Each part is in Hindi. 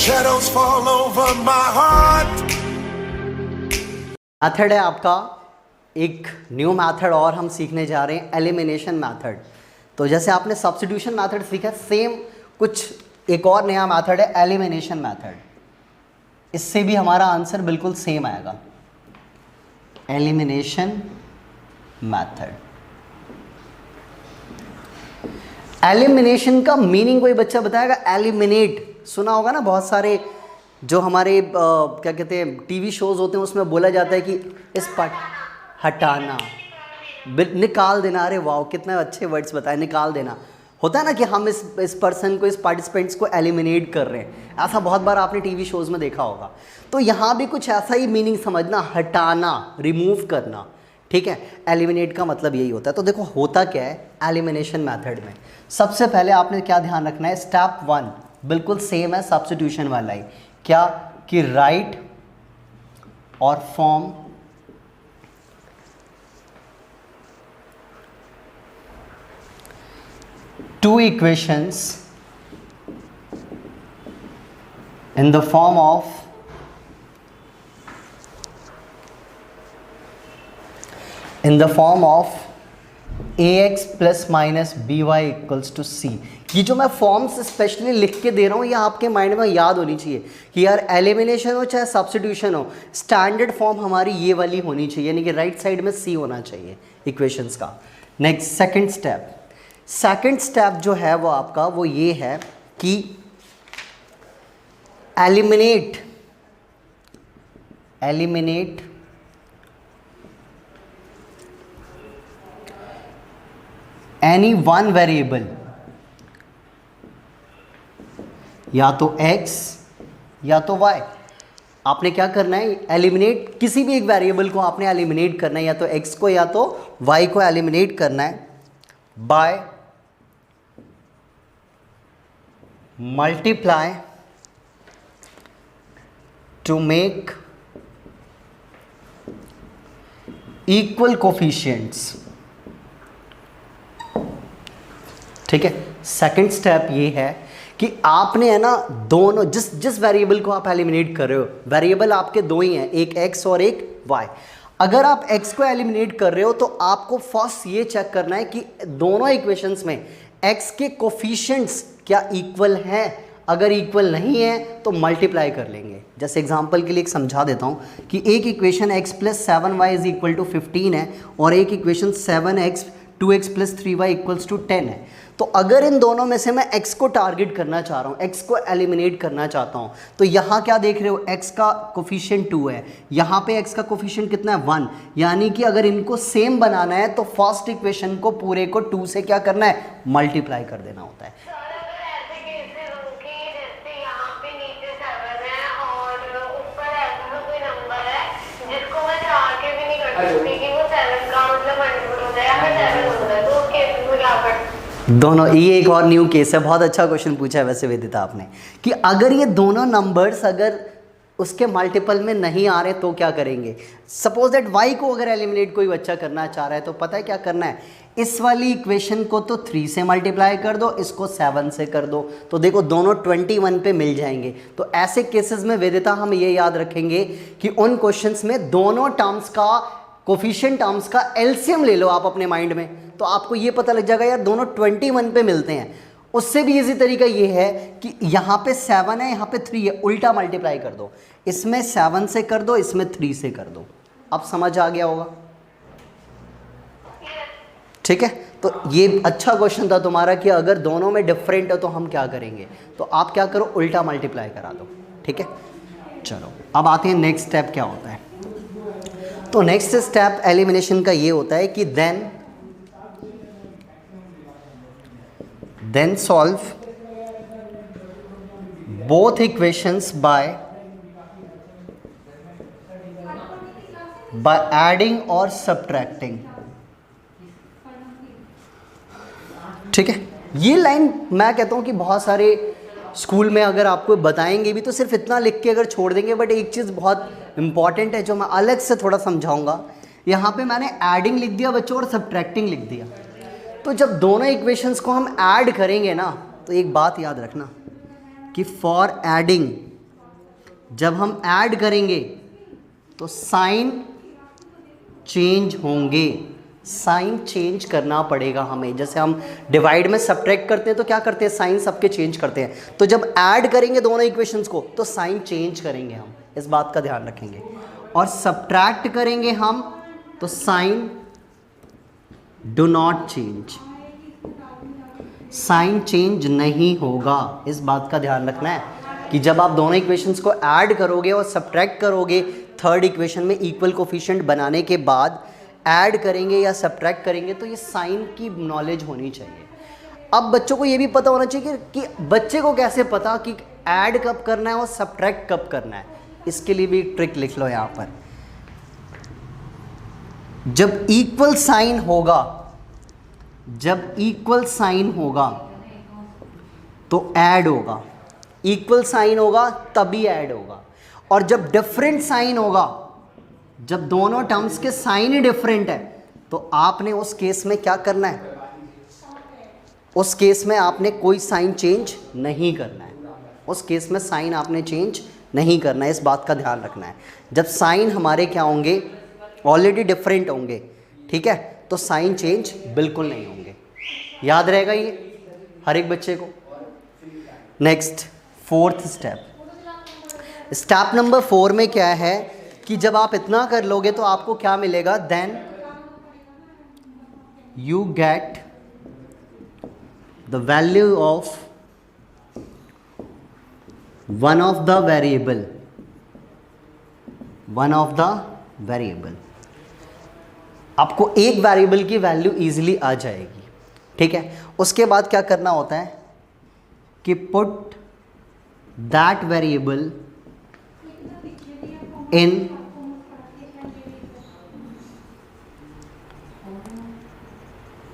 Shadows fall over my heart. Method है आपका एक न्यू मेथड और हम सीखने जा रहे हैं एलिमिनेशन मेथड। तो जैसे आपने सब्स्टिट्यूशन मेथड सीखा, सेम कुछ एक और नया मेथड है एलिमिनेशन मेथड। इससे भी हमारा आंसर बिल्कुल सेम आएगा, एलिमिनेशन मेथड। एलिमिनेशन का मीनिंग कोई बच्चा बताएगा? एलिमिनेट सुना होगा ना, बहुत सारे जो हमारे क्या कहते हैं टीवी शोज होते हैं उसमें बोला जाता है कि इस पार्ट हटाना, निकाल देना। अरे वाह, कितने अच्छे वर्ड्स बताए, निकाल देना। होता है ना कि हम इस पर्सन को, इस पार्टिसिपेंट्स को एलिमिनेट कर रहे हैं, ऐसा बहुत बार आपने टीवी शोज में देखा होगा। तो यहाँ भी कुछ ऐसा ही मीनिंग समझना, हटाना, रिमूव करना। ठीक है, एलिमिनेट का मतलब यही होता है। तो देखो होता क्या है एलिमिनेशन मेथड में। सबसे पहले आपने क्या ध्यान रखना है, स्टेप 1 बिल्कुल सेम है सब्स्टिट्यूशन वाला ही। क्या कि राइट और form two equations in the form of ax plus minus by equals to c। ये जो मैं फॉर्म्स स्पेशली लिख के दे रहा हूँ ये आपके माइंड में याद होनी चाहिए कि यार एलिमिनेशन हो चाहे सब्स्टिट्यूशन हो, स्टैंडर्ड फॉर्म हमारी ये वाली होनी चाहिए, यानी कि राइट साइड में c होना चाहिए इक्वेशंस का। नेक्स्ट सेकंड स्टेप जो है वो आपका वो ये है कि एलिमिनेट एनी वन वेरिएबल, या तो x या तो y। आपने क्या करना है, एलिमिनेट किसी भी एक वेरिएबल को आपने एलिमिनेट करना है, या तो x को या तो y को एलिमिनेट करना है by multiply two make equal coefficients. ठीक है, सेकंड स्टेप ये है कि आपने है ना दोनों जिस वेरिएबल को आप एलिमिनेट कर रहे हो, वेरिएबल आपके दो ही हैं, एक x और एक y। अगर आप x को एलिमिनेट कर रहे हो तो आपको फर्स्ट ये चेक करना है कि दोनों इक्वेशंस में x के कोफिशिएंट्स क्या इक्वल हैं। अगर इक्वल नहीं है तो मल्टीप्लाई कर लेंगे। जैसे एग्जांपल के लिए एक समझा देता हूं कि एक इक्वेशन x + 7y = 15 है और एक इक्वेशन 7x 2x + 3y = 10 है। तो अगर इन दोनों में से मैं x को टारगेट करना चाह रहा हूँ, x को एलिमिनेट करना चाहता हूँ, तो यहाँ क्या देख रहे हो, x का कोफिशिएंट 2 है, यहाँ पे x का कोफिशिएंट कितना है 1। यानी कि अगर इनको सेम बनाना है तो फर्स्ट इक्वेशन को पूरे को 2 से क्या करना है, मल्टीप्लाई कर देना होता है। दोनों, ये एक और न्यू केस है, बहुत अच्छा क्वेश्चन पूछा है वैसे वेदिता आपने, कि अगर ये दोनों नंबर्स अगर उसके मल्टीपल में नहीं आ रहे तो क्या करेंगे। सपोज दैट y को अगर एलिमिनेट कोई बच्चा करना चाह रहा है तो पता है क्या करना है, इस वाली इक्वेशन को तो 3 से मल्टीप्लाई कर दो, इसको 7 से कर दो, तो देखो दोनों 21 पे मिल जाएंगे। तो ऐसे केसेस में वेदिता हम ये याद रखेंगे कि उन क्वेश्चंस में दोनों टर्म्स का कोफिशिएंट टर्म्स का एलसीएम ले लो आप अपने माइंड में, तो आपको ये पता लग जाएगा यार दोनों 21 पे मिलते हैं। उससे भी इजी तरीका ये है कि यहाँ पे 7 है, यहाँ पे 3 है, उल्टा मल्टीप्लाई कर दो, इसमें 7 से कर दो, इसमें 3 से कर दो। अब समझ आ गया होगा, ठीक है। तो ये अच्छा क्वेश्चन था तुम्हारा कि अगर दोनों में डिफरेंट है तो हम क्या करेंगे, तो आप क्या करो, उल्टा मल्टीप्लाई करा दो। ठीक है, चलो अब आते हैं नेक्स्ट स्टेप क्या होता है। तो नेक्स्ट स्टेप एलिमिनेशन का ये होता है कि then solve both equations by adding or subtracting. ठीक है, ये लाइन मैं कहता हूं कि बहुत सारे स्कूल में अगर आपको बताएंगे भी तो सिर्फ इतना लिख के अगर छोड़ देंगे, बट एक चीज़ बहुत इंपॉर्टेंट है जो मैं अलग से थोड़ा समझाऊंगा। यहाँ पे मैंने एडिंग लिख दिया बच्चों और सब्ट्रैक्टिंग लिख दिया। तो जब दोनों इक्वेशंस को हम ऐड करेंगे ना, तो एक बात याद रखना कि फॉर एडिंग जब हम ऐड करेंगे तो साइन चेंज होंगे, साइन चेंज करना पड़ेगा हमें। जैसे हम डिवाइड में सब्ट्रैक्ट करते हैं तो क्या करते हैं, साइन सबके चेंज करते हैं। तो जब ऐड करेंगे दोनों इक्वेशंस को तो साइन चेंज करेंगे हम, इस बात का ध्यान रखेंगे। और सब्ट्रैक्ट करेंगे हम तो sign do not change, sign change नहीं होगा, इस बात का ध्यान रखना है कि जब आप दोनों इक्वेशंस को ऐड करोगे और सब्ट्रैक्ट करोगे, थर्ड इक्वेशन में इक्वल कोफिशिएंट बनाने के बाद ऐड करेंगे या सब्ट्रैक्ट करेंगे तो ये साइन की नॉलेज होनी चाहिए। अब बच्चों को ये भी पता होना चाहिए कि बच्चे को कैसे पता कि ऐड कब करना है और सब्ट्रैक्ट कब करना है। इसके लिए भी एक ट्रिक लिख लो यहाँ पर। जब इक्वल साइन होगा, जब इक्वल साइन होगा तो ऐड होगा, इक्वल साइन होगा तभी ऐड होगा। और जब डिफरेंट साइन होगा, जब दोनों टर्म्स के साइन ही डिफरेंट है तो आपने उस केस में क्या करना है, उस केस में आपने कोई साइन चेंज नहीं करना है, उस केस में साइन आपने चेंज नहीं करना है, इस बात का ध्यान रखना है। जब साइन हमारे क्या होंगे, ऑलरेडी डिफरेंट होंगे, ठीक है, तो साइन चेंज बिल्कुल नहीं होंगे। याद रहेगा ये हर एक बच्चे को। Next fourth step, step number 4 में क्या है कि जब आप इतना कर लोगे तो आपको क्या मिलेगा, then you get the value of one of the variable, one of the variable. आपको एक वेरिएबल की वैल्यू इजीली आ जाएगी, ठीक है। उसके बाद क्या करना होता है कि put that variable in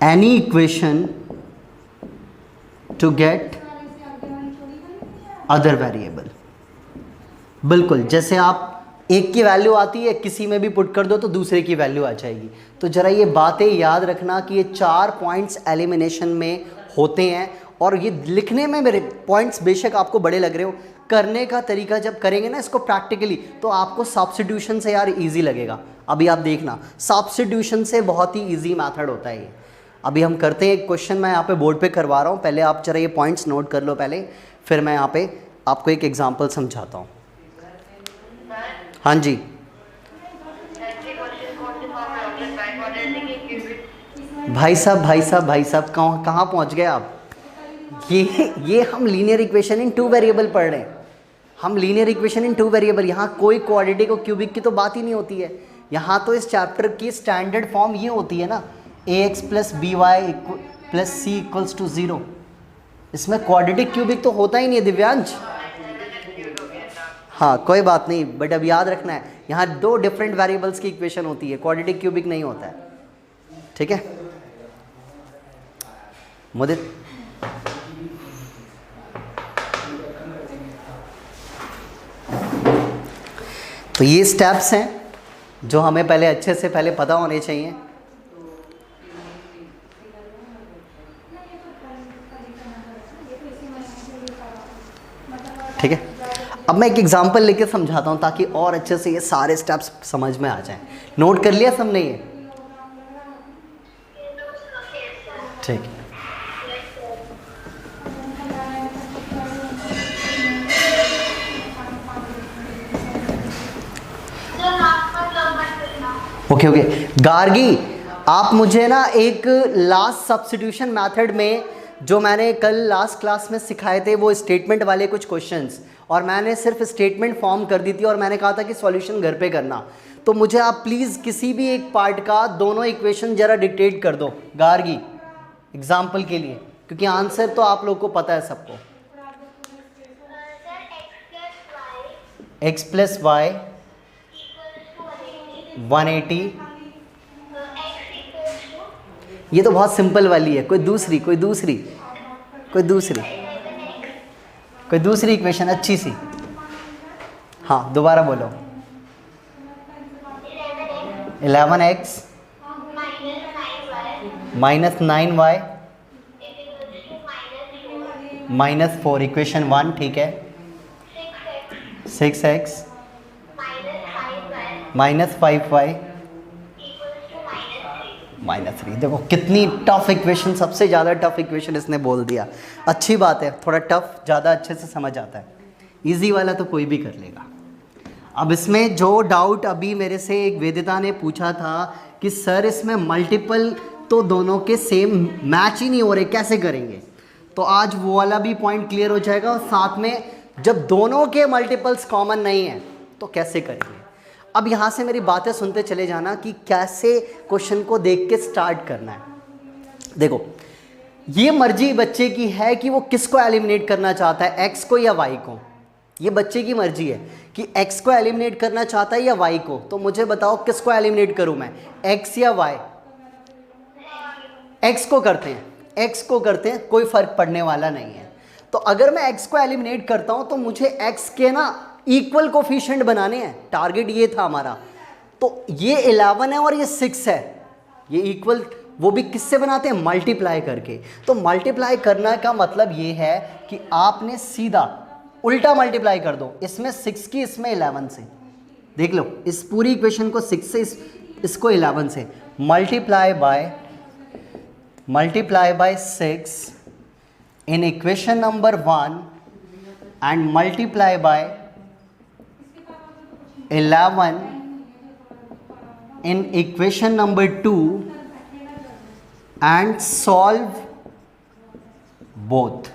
any equation to get other variable। बिल्कुल जैसे आप एक की वैल्यू आती है किसी में भी पुट कर दो तो दूसरे की वैल्यू आ जाएगी। तो जरा ये बातें याद रखना कि ये 4 पॉइंट्स एलिमिनेशन में होते हैं और ये लिखने में मेरे पॉइंट्स बेशक आपको बड़े लग रहे हो, करने का तरीका जब करेंगे ना इसको प्रैक्टिकली तो आपको सब्स्टिट्यूशन से यार इजी लगेगा। अभी आप देखना सब्स्टिट्यूशन से बहुत ही इजी मेथड होता है ये। अभी हम करते हैं एक क्वेश्चन, मैं यहाँ पे बोर्ड पे करवा रहा हूँ, पहले आप जरा ये पॉइंट्स नोट कर लो पहले, फिर मैं यहाँ पे आपको एक एग्जांपल समझाता हूँ। हाँ जी भाई साहब कहाँ पहुँच गए आप। ये हम लीनियर इक्वेशन इन 2 वेरिएबल पढ़ रहे हैं, हम लीनियर इक्वेशन इन 2 वेरिएबल। यहाँ कोई क्वाड्रेटिक और क्यूबिक की तो बात ही नहीं होती है। यहाँ तो इस चैप्टर की स्टैंडर्ड फॉर्म ये होती है ना, ax plus b y plus c equals to 0। इसमें क्वाड्रेटिक क्यूबिक तो होता ही नहीं है दिव्यांश। हाँ कोई बात नहीं, बट अब याद रखना है यहाँ 2 डिफरेंट वेरिएबल्स की इक्वेशन होती है, क्वाड्रेटिक क्यूबिक नहीं होता है, ठीक है मुदित। तो ये स्टेप्स हैं जो हमें पहले अच्छे से पहले पता होने चाहिए। ठीक है, अब मैं एक एग्जांपल लेके समझाता हूँ ताकि और अच्छे से ये सारे स्टेप्स समझ में आ जाएं। नोट कर लिया सबने ये? ठीक है, ओके गार्गी, आप मुझे ना एक लास्ट सब्स्टिट्यूशन मेथड में जो मैंने कल लास्ट क्लास में सिखाए थे वो स्टेटमेंट वाले कुछ क्वेश्चंस, और मैंने सिर्फ स्टेटमेंट फॉर्म कर दी थी और मैंने कहा था कि सॉल्यूशन घर पे करना। तो मुझे आप प्लीज़ किसी भी एक पार्ट का दोनों इक्वेशन ज़रा डिक्टेट कर दो गार्गी एग्जाम्पल के लिए, क्योंकि आंसर तो आप लोग को पता है सबको। x प्लस वाई 180, ये तो बहुत सिंपल वाली है। कोई दूसरी इक्वेशन अच्छी सी। हाँ दोबारा बोलो। 11x minus 9y minus 4, equation 1, ठीक है। 6x -5y -3। देखो कितनी टफ इक्वेशन, सबसे ज़्यादा टफ इक्वेशन इसने बोल दिया। अच्छी बात है, थोड़ा टफ ज़्यादा अच्छे से समझ आता है, इजी वाला तो कोई भी कर लेगा। अब इसमें जो डाउट अभी मेरे से एक वेदिता ने पूछा था कि सर इसमें मल्टीपल तो दोनों के सेम मैच ही नहीं हो रहे, कैसे करेंगे, तो आज वो वाला भी पॉइंट क्लियर हो जाएगा। और साथ में जब दोनों के मल्टीपल्स कॉमन नहीं है तो कैसे करेंगे। अब यहाँ से मेरी बातें सुनते चले जाना कि कैसे क्वेश्चन को देख के स्टार्ट करना है। देखो ये मर्जी बच्चे की है कि वो किसको एलिमिनेट करना चाहता है, एक्स को या वाई को। ये बच्चे की मर्जी है कि एक्स को एलिमिनेट करना चाहता है या वाई को। तो मुझे बताओ किसको एलिमिनेट करूं मैं, एक्स या वाई। एक्स को करते हैं, एक्स को करते हैं, कोई फर्क पड़ने वाला नहीं है। तो अगर मैं एक्स को एलिमिनेट करता हूं तो मुझे एक्स के ना इक्वल कोफिशिएंट बनाने हैं, टारगेट ये था हमारा। तो ये 11 है और ये 6 है, ये इक्वल, वो भी किससे बनाते हैं, मल्टीप्लाई करके। तो मल्टीप्लाई करना का मतलब ये है कि आपने सीधा उल्टा मल्टीप्लाई कर दो, इसमें 6 की इसमें 11 से। देख लो इस पूरी इक्वेशन को 6 से इसको 11 से multiply by 6 in equation number 1 and multiply by 11 in equation number 2 and solve both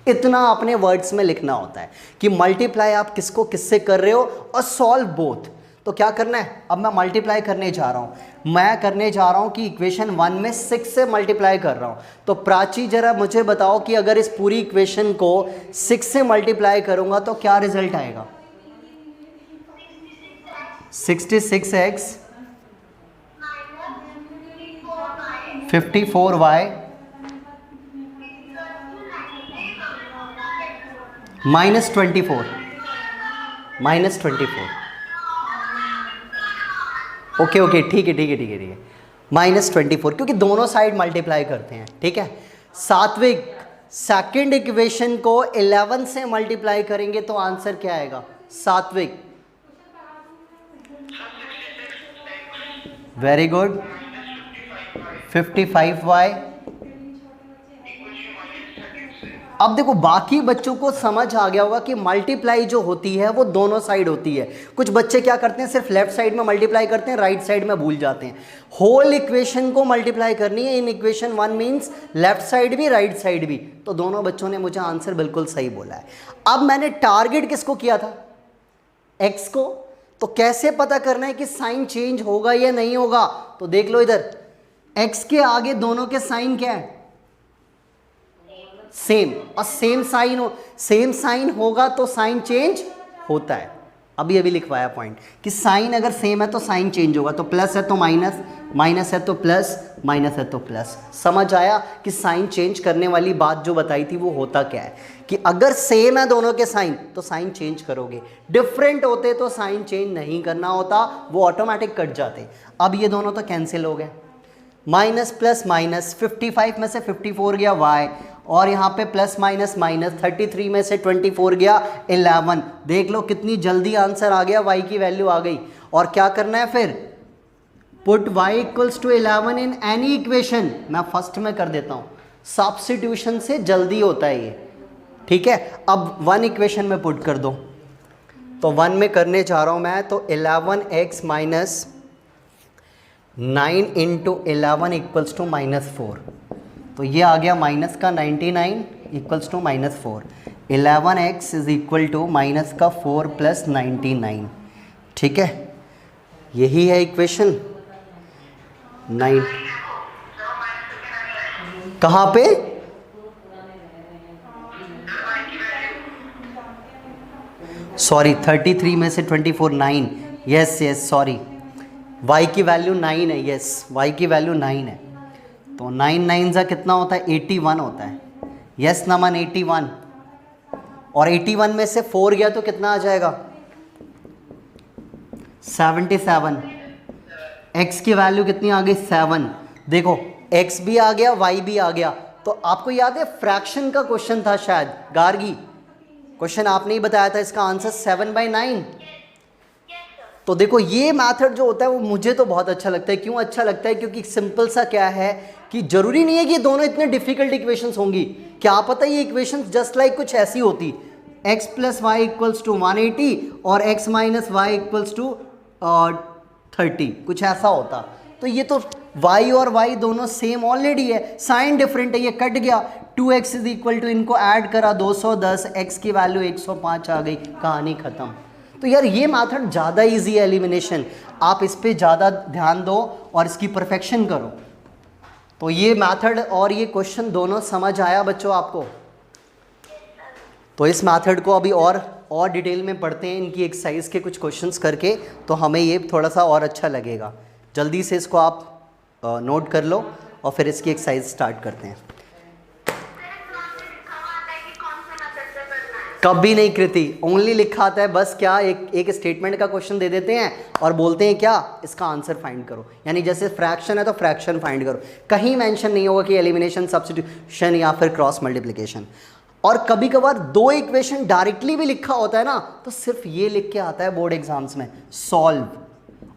इतना अपने वर्ड्स में लिखना होता है कि मल्टीप्लाई आप किसको किससे कर रहे हो और सॉल्व बोथ। तो क्या करना है, अब मैं मल्टीप्लाई करने जा रहा हूं, मैं करने जा रहा हूं कि इक्वेशन 1 में 6 से मल्टीप्लाई कर रहा हूं। तो प्राची जरा मुझे बताओ कि अगर इस पूरी इक्वेशन को 6 से मल्टीप्लाई करूंगा तो क्या रिजल्ट आएगा, 66x 54y -24 ओके ठीक है -24, क्योंकि दोनों साइड मल्टीप्लाई करते हैं, ठीक है। सात्विक सेकंड इक्वेशन को 11 से मल्टीप्लाई करेंगे तो आंसर क्या आएगा, सात्विक, वेरी गुड, 55y। अब देखो बाकी बच्चों को समझ आ गया होगा कि मल्टीप्लाई जो होती है वो दोनों साइड होती है। कुछ बच्चे क्या करते हैं, सिर्फ लेफ्ट साइड में मल्टीप्लाई करते हैं, राइट साइड में भूल जाते हैं। होल इक्वेशन को मल्टीप्लाई करनी है in equation 1 means left side भी राइट साइड भी। तो दोनों बच्चों ने मुझे आंसर बिल्कुल सही बोला है। अब मैंने टारगेट किसको किया था, एक्स को। तो कैसे पता करना है कि साइन चेंज होगा या नहीं होगा, तो देख लो इधर, एक्स के आगे दोनों के साइन क्या है, सेम, और सेम साइन होगा तो साइन चेंज होता है। अभी लिखवाया पॉइंट कि साइन अगर सेम है तो साइन चेंज होगा। तो प्लस है तो माइनस, माइनस है तो प्लस, माइनस है तो प्लस। समझ आया कि साइन चेंज करने वाली बात जो बताई थी वो होता क्या है, कि अगर सेम है दोनों के साइन तो साइन चेंज करोगे, डिफरेंट होते तो साइन चेंज नहीं करना होता, वो ऑटोमेटिक कट जाते। अब ये दोनों तो कैंसिल हो गए, माइनस प्लस माइनस, 55 में से 54 गया y, और यहाँ पे प्लस माइनस माइनस, 33 में से 24 गया 11। देख लो कितनी जल्दी आंसर आ गया, y की वैल्यू आ गई। और क्या करना है फिर, put y equals to 11 in any equation. मैं फर्स्ट में कर देता हूँ, सब्स्टिट्यूशन से जल्दी होता है ये, ठीक है। अब 1 इक्वेशन में पुट कर दो, तो 1 में करने जा रहा हूँ मैं, तो 11x minus 9 into 11 equals to -4। तो ये आ गया माइनस का 99 equals to -4। 11x is equal to minus का 4 प्लस 99, ठीक है। यही है इक्वेशन 9। कहाँ पे, सॉरी 33 में से 24 9, यस सॉरी, y की वैल्यू 9 है, यस y की वैल्यू 9 है। तो 9 9 सा कितना होता है, 81 होता है, यस नमन 81। और 81 में से 4 गया तो कितना आ जाएगा, 77। x की वैल्यू कितनी आ गई, 7। देखो x भी आ गया, y भी आ गया। तो आपको याद है फ्रैक्शन का क्वेश्चन था शायद, गार्गी क्वेश्चन आपने ही बताया था, इसका आंसर 7/9। तो देखो ये मेथड जो होता है वो मुझे तो बहुत अच्छा लगता है। क्यों अच्छा लगता है? क्योंकि सिंपल सा क्या है कि जरूरी नहीं है कि ये दोनों इतने डिफिकल्ट इक्वेशंस होंगी। क्या पता ये इक्वेशंस जस्ट लाइक कुछ ऐसी होती, x + y = 180 और x - y = 30, कुछ ऐसा होता। तो ये तो y और y दोनों सेम ऑलरेडी है, साइन डिफरेंट है, ये कट गया। 2x = इनको ऐड करा 210, x की वैल्यू 105 आ गई, कहानी खत्म। तो यार ये मेथड ज़्यादा इजी है एलिमिनेशन, आप इस पे ज़्यादा ध्यान दो और इसकी परफेक्शन करो। तो ये मेथड और ये क्वेश्चन दोनों समझ आया बच्चों आपको? तो इस मेथड को अभी और डिटेल में पढ़ते हैं, इनकी एक्सरसाइज के कुछ क्वेश्चंस करके, तो हमें ये थोड़ा सा और अच्छा लगेगा। जल्दी से इसको आप नोट कर लो और फिर इसकी एक्सरसाइज स्टार्ट करते हैं। कभी नहीं कृति, ओनली लिखा आता है बस। क्या एक स्टेटमेंट का क्वेश्चन दे देते हैं और बोलते हैं क्या, इसका आंसर फाइंड करो। यानी जैसे फ्रैक्शन है तो फ्रैक्शन फाइंड करो, कहीं मेंशन नहीं होगा कि एलिमिनेशन, सब्स्टिट्यूशन या फिर क्रॉस मल्टीप्लिकेशन। और कभी कभार 2 इक्वेशन डायरेक्टली भी लिखा होता है ना, तो सिर्फ ये लिख के आता है बोर्ड एग्जाम्स में, सॉल्व।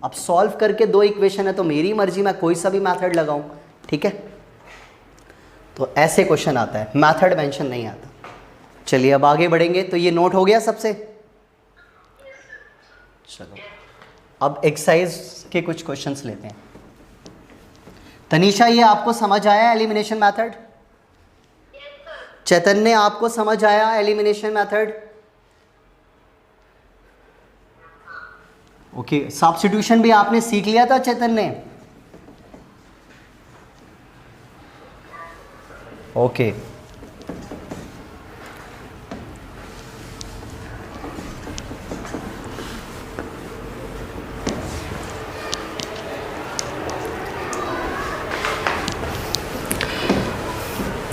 अब सॉल्व करके 2 इक्वेशन है तो मेरी मर्जी, मैं कोई सा भी मैथड लगाऊं, ठीक है। तो ऐसे क्वेश्चन आता है, मैथड मेंशन नहीं आता। चलिए अब आगे बढ़ेंगे। तो ये नोट हो गया सबसे? चलो अब एक्सरसाइज के कुछ क्वेश्चंस लेते हैं। तनीषा ये आपको समझ आया एलिमिनेशन मेथड? चैतन्य आपको समझ आया एलिमिनेशन मेथड? ओके, सब्स्टिट्यूशन भी आपने सीख लिया था चैतन्य? ओके,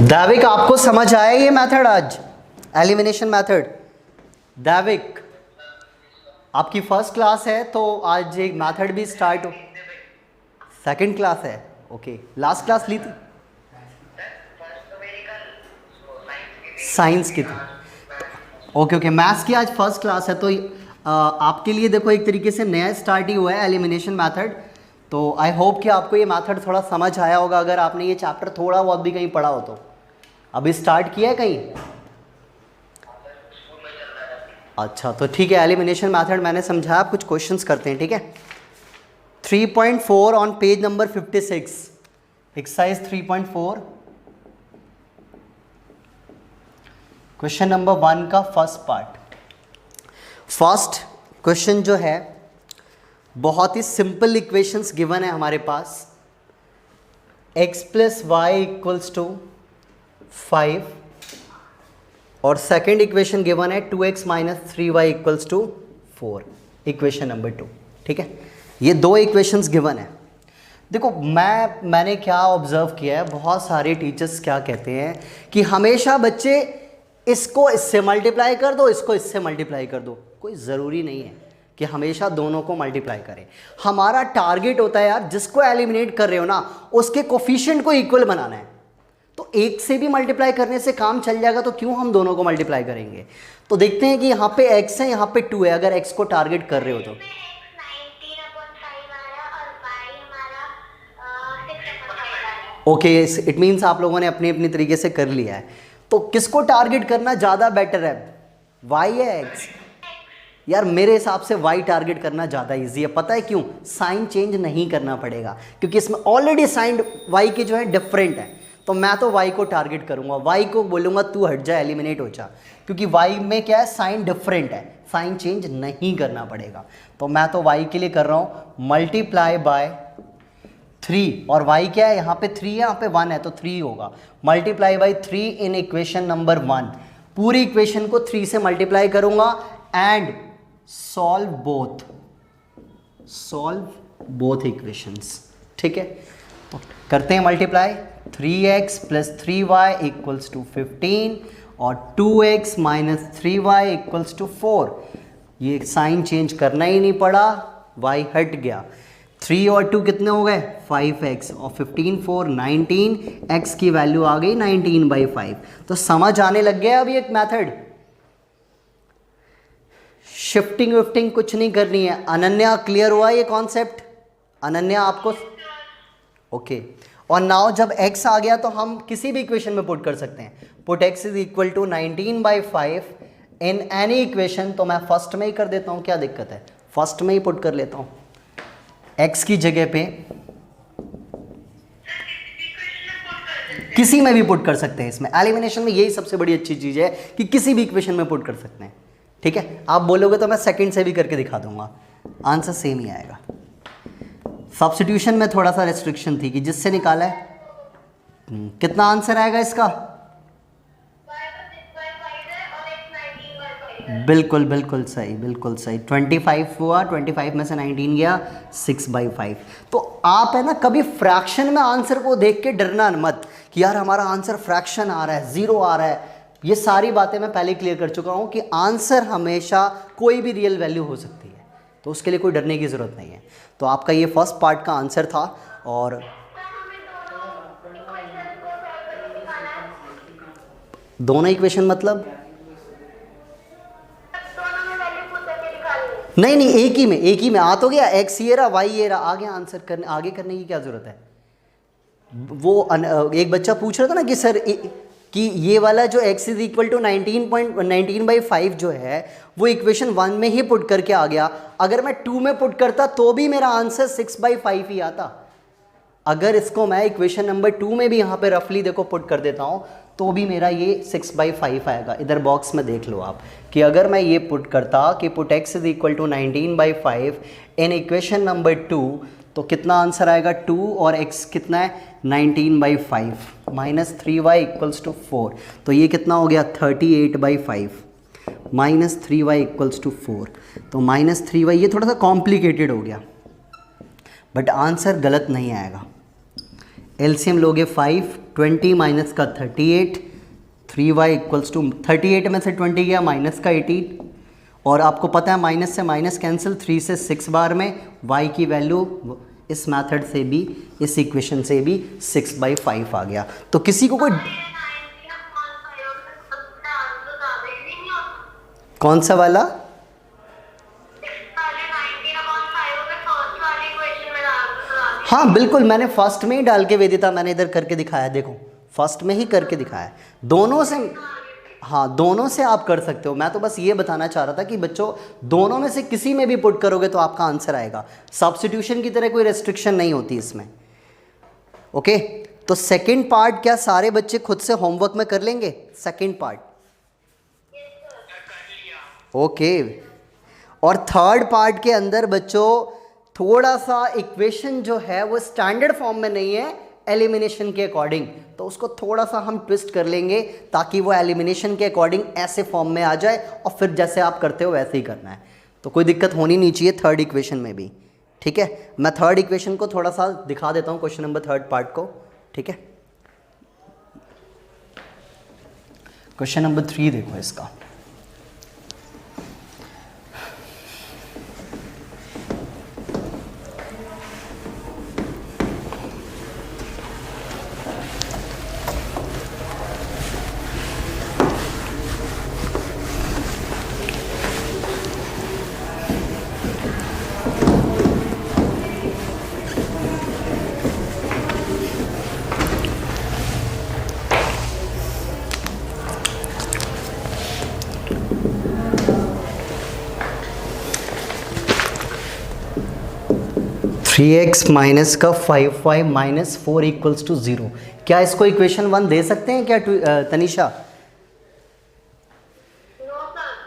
दैविक आपको समझ आया ये मेथड आज, एलिमिनेशन मेथड? दैविक आपकी फर्स्ट क्लास है तो आज एक मेथड भी स्टार्ट हो। सेकंड क्लास है, ओके। लास्ट क्लास ली थी? साइंस की थी, ओके। मैथ्स की आज फर्स्ट क्लास है, तो आपके लिए देखो एक तरीके से नया स्टार्ट ही हुआ है एलिमिनेशन मेथड। तो आई होप कि आपको ये मेथड थोड़ा समझ आया होगा, अगर आपने ये चैप्टर थोड़ा बहुत भी कहीं पढ़ा हो तो। अभी स्टार्ट किया है कहीं? अच्छा, तो ठीक है, एलिमिनेशन मेथड मैंने समझाया, कुछ क्वेश्चंस करते हैं, ठीक है। 3.4 on page number 56, exercise 3.4, question number 1 का फर्स्ट पार्ट। फर्स्ट क्वेश्चन जो है बहुत ही सिंपल इक्वेशंस गिवन है हमारे पास, x + y = 5 और सेकेंड इक्वेशन गिवन है 2x - 3y = 4, इक्वेशन नंबर 2, ठीक है। ये 2 इक्वेशंस गिवन है। देखो मैंने क्या ऑब्जर्व किया है, बहुत सारे टीचर्स क्या कहते हैं कि हमेशा बच्चे इसको इससे मल्टीप्लाई कर दो, इसको इससे मल्टीप्लाई कर दो। कोई ज़रूरी नहीं है कि हमेशा दोनों को मल्टीप्लाई करें। हमारा टारगेट होता है यार, जिसको एलिमिनेट कर रहे हो ना, उसके कोफिशिएंट को इक्वल बनाना है। तो एक से भी मल्टीप्लाई करने से काम चल जाएगा, तो क्यों हम दोनों को मल्टीप्लाई करेंगे। तो देखते हैं कि यहाँ पे x है, यहाँ पे 2 है। अगर x को टारगेट कर रहे हो तो ओके, इट मीन्स आप लोगों ने अपनी अपनी तरीके से कर लिया है। तो किसको टारगेट करना ज़्यादा बेटर है, y या x? यार मेरे हिसाब से y टारगेट करना ज़्यादा इजी है। पता है क्यों? साइन चेंज नहीं करना पड़ेगा, क्योंकि इसमें ऑलरेडी साइन y के जो है डिफरेंट है। तो मैं तो y को टारगेट करूंगा, y को बोलूँगा तू हट जा, एलिमिनेट हो जा, क्योंकि y में क्या है, साइन डिफरेंट है, साइन चेंज नहीं करना पड़ेगा। तो मैं तो y के लिए कर रहा हूँ मल्टीप्लाई बाय 3, और y क्या है, यहाँ पे 3 है, यहाँ पे 1 है, तो 3 होगा। Multiply by 3 in equation number 1, पूरी इक्वेशन को 3 से मल्टीप्लाई करूंगा एंड सॉल्व बोथ इक्वेशंस, ठीक है। तो करते हैं मल्टीप्लाई। 3x + 3y = 15 और 2x - 3y = 4। ये साइन चेंज करना ही नहीं पड़ा, y हट गया। 3 और 2 कितने हो गए, 5x, और 15 4 19, x की वैल्यू आ गई 19/5। तो समझ आने लग गया अभी एक मेथड। शिफ्टिंग विफ्टिंग कुछ नहीं करनी है। अनन्या क्लियर हुआ ये कॉन्सेप्ट? अनन्या आपको ओके। और नाउ जब x आ गया तो हम किसी भी इक्वेशन में पुट कर सकते हैं। Put x is equal to 19/5 in any equation. तो मैं फर्स्ट में ही कर देता हूँ, क्या दिक्कत है, फर्स्ट में ही पुट कर लेता हूँ x की जगह पे। किसी में भी पुट कर सकते हैं। इसमें एलिमिनेशन में यही सबसे बड़ी अच्छी चीज़ है कि किसी भी इक्वेशन में पुट कर सकते हैं। ठीक है, आप बोलोगे तो मैं सेकंड से भी करके दिखा दूंगा, आंसर सेम ही आएगा। सब्स्टिट्यूशन में थोड़ा सा रेस्ट्रिक्शन थी कि जिससे निकाला है कितना आंसर आएगा इसका। बिल्कुल बिल्कुल सही, बिल्कुल सही। 25 हुआ, 25 में से 19 गया, 6/5। तो आप है ना कभी फ्रैक्शन में आंसर को देख के डरना मत कि यार हमारा आंसर फ्रैक्शन आ रहा है, जीरो आ रहा है। ये सारी बातें मैं पहले क्लियर कर चुका हूँ कि आंसर हमेशा कोई भी रियल वैल्यू हो सकती है, तो उसके लिए कोई डरने की ज़रूरत नहीं है। तो आपका ये फर्स्ट पार्ट का आंसर था। और दोनों इक्वेशन मतलब नहीं नहीं, एक ही में आ तो गया, x ये रहा, y ये रहा, आगे आंसर करने, आगे करने की क्या ज़रूरत है। वो एक बच्चा पूछ रहा था ना कि सर कि ये वाला जो x इज इक्वल टू 19/5 जो है वो इक्वेशन 1 में ही पुट करके आ गया। अगर मैं 2 में पुट करता तो भी मेरा आंसर 6/5 ही आता। अगर इसको मैं इक्वेशन नंबर 2 में भी यहाँ पे रफली देखो पुट कर देता हूँ तो भी मेरा ये 6/5 आएगा। इधर बॉक्स में देख लो आप कि अगर मैं ये पुट करता कि put x is equal to 19/5 in equation number 2 तो कितना आंसर आएगा, 2 और x कितना है 19/5 माइनस 3y इक्वल्स टू 4। तो ये कितना हो गया 38/5 माइनस 3y इक्वल्स टू 4। तो माइनस 3y ये थोड़ा सा कॉम्प्लिकेटेड हो गया बट आंसर गलत नहीं आएगा। एलसीएम लोगे 5, 20 माइनस का 38, 3y इक्वल्स टू 38 में से 20 गया माइनस का 18। और आपको पता है माइनस से माइनस कैंसिल, 3 से 6 बार में y की वैल्यू इस मेथड से भी, इस इक्वेशन से भी 6/5 आ गया। तो किसी को कोई कौन सा वाला हाँ बिल्कुल, मैंने फर्स्ट में ही डाल के वेदिता मैंने इधर करके दिखाया, देखो फर्स्ट में ही करके दिखाया। दोनों से हाँ दोनों से आप कर सकते हो। मैं तो बस ये बताना चाह रहा था कि बच्चों दोनों में से किसी में भी पुट करोगे तो आपका आंसर आएगा। सब्स्टिट्यूशन की तरह कोई रेस्ट्रिक्शन नहीं होती इसमें। ओके, तो सेकंड पार्ट क्या सारे बच्चे खुद से होमवर्क में कर लेंगे? Second part okay. और थर्ड पार्ट के अंदर बच्चों थोड़ा सा इक्वेशन जो है वो स्टैंडर्ड फॉर्म में नहीं है एलिमिनेशन के अकॉर्डिंग, तो उसको थोड़ा सा हम ट्विस्ट कर लेंगे ताकि वो एलिमिनेशन के अकॉर्डिंग ऐसे फॉर्म में आ जाए और फिर जैसे आप करते हो वैसे ही करना है। तो कोई दिक्कत होनी नहीं चाहिए थर्ड इक्वेशन में भी। ठीक है, मैं थर्ड इक्वेशन को थोड़ा सा दिखा देता हूँ, क्वेश्चन नंबर थर्ड पार्ट को। ठीक है, क्वेश्चन नंबर 3 देखो इसका। थ्री एक्स माइनस का 5y माइनस 4 इक्वल्स टू 0। क्या इसको इक्वेशन 1 दे सकते हैं क्या तनिषा?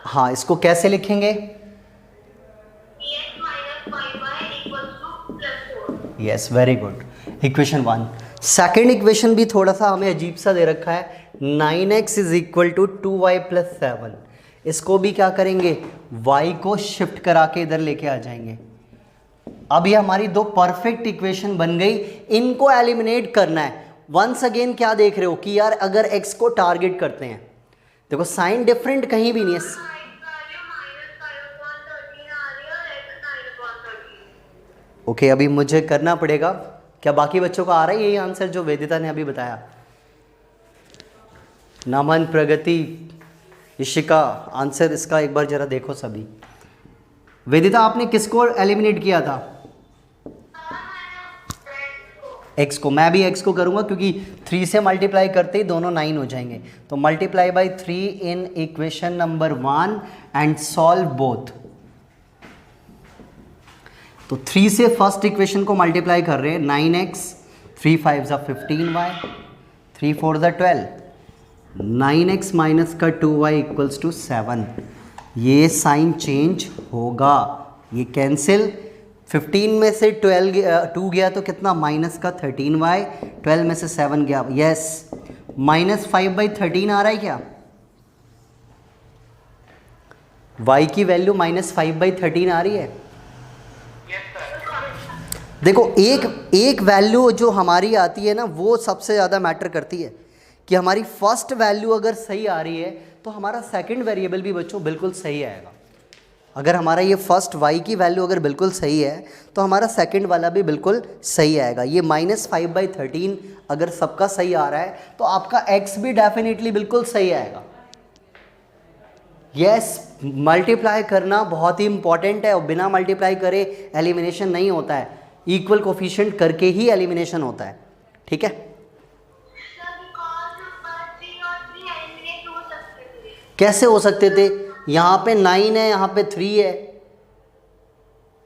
हाँ, इसको कैसे लिखेंगे? Yes, very good, equation 1। Second equation भी थोड़ा सा हमें अजीब सा दे रखा है, 9x is equal to 2y plus 7। इसको भी क्या करेंगे, y को शिफ्ट करा के इधर लेके आ जाएंगे। अब ये हमारी दो परफेक्ट इक्वेशन बन गई, इनको एलिमिनेट करना है। वंस अगेन क्या देख रहे हो कि यार अगर x को टारगेट करते हैं, देखो साइन डिफरेंट कहीं भी नहीं है। ओके, अभी मुझे करना पड़ेगा। क्या बाकी बच्चों को आ रहा है यही आंसर जो वेदिता ने अभी बताया? नमन, प्रगति, इशिका, आंसर इसका एक बार जरा देखो सभी। वेदिता आपने किसको एलिमिनेट किया था? x को। मैं भी x को करूँगा क्योंकि 3 से मल्टीप्लाई करते ही दोनों 9 हो जाएंगे। तो multiply by 3 in equation number 1 and solve both. तो 3 से फर्स्ट इक्वेशन को मल्टीप्लाई कर रहे हैं, 9x, 3 5 15y, 3 4 12, 9x माइनस का 2y इक्वल्स टू 7। ये साइन चेंज होगा, ये कैंसिल। 15 में से 2 गया तो कितना, माइनस का 13y, 12 में से 7 गया, यस, माइनस 5/13 आ रहा है क्या? y की वैल्यू माइनस 5/13 आ रही है। देखो एक वैल्यू जो हमारी आती है ना, वो सबसे ज़्यादा मैटर करती है कि हमारी फर्स्ट वैल्यू अगर सही आ रही है तो हमारा सेकंड वेरिएबल भी बच्चों बिल्कुल सही आएगा। अगर हमारा ये फर्स्ट y की वैल्यू अगर बिल्कुल सही है तो हमारा सेकंड वाला भी बिल्कुल सही आएगा। ये माइनस 5/13 अगर सबका सही आ रहा है तो आपका x भी डेफिनेटली बिल्कुल सही आएगा। यस, मल्टीप्लाई करना बहुत ही इंपॉर्टेंट है और बिना मल्टीप्लाई करे एलिमिनेशन नहीं होता है, इक्वल कोफिशिएंट करके ही एलिमिनेशन होता है। ठीक है, कैसे हो सकते थे? यहाँ पे 9 है, यहाँ पे 3 है,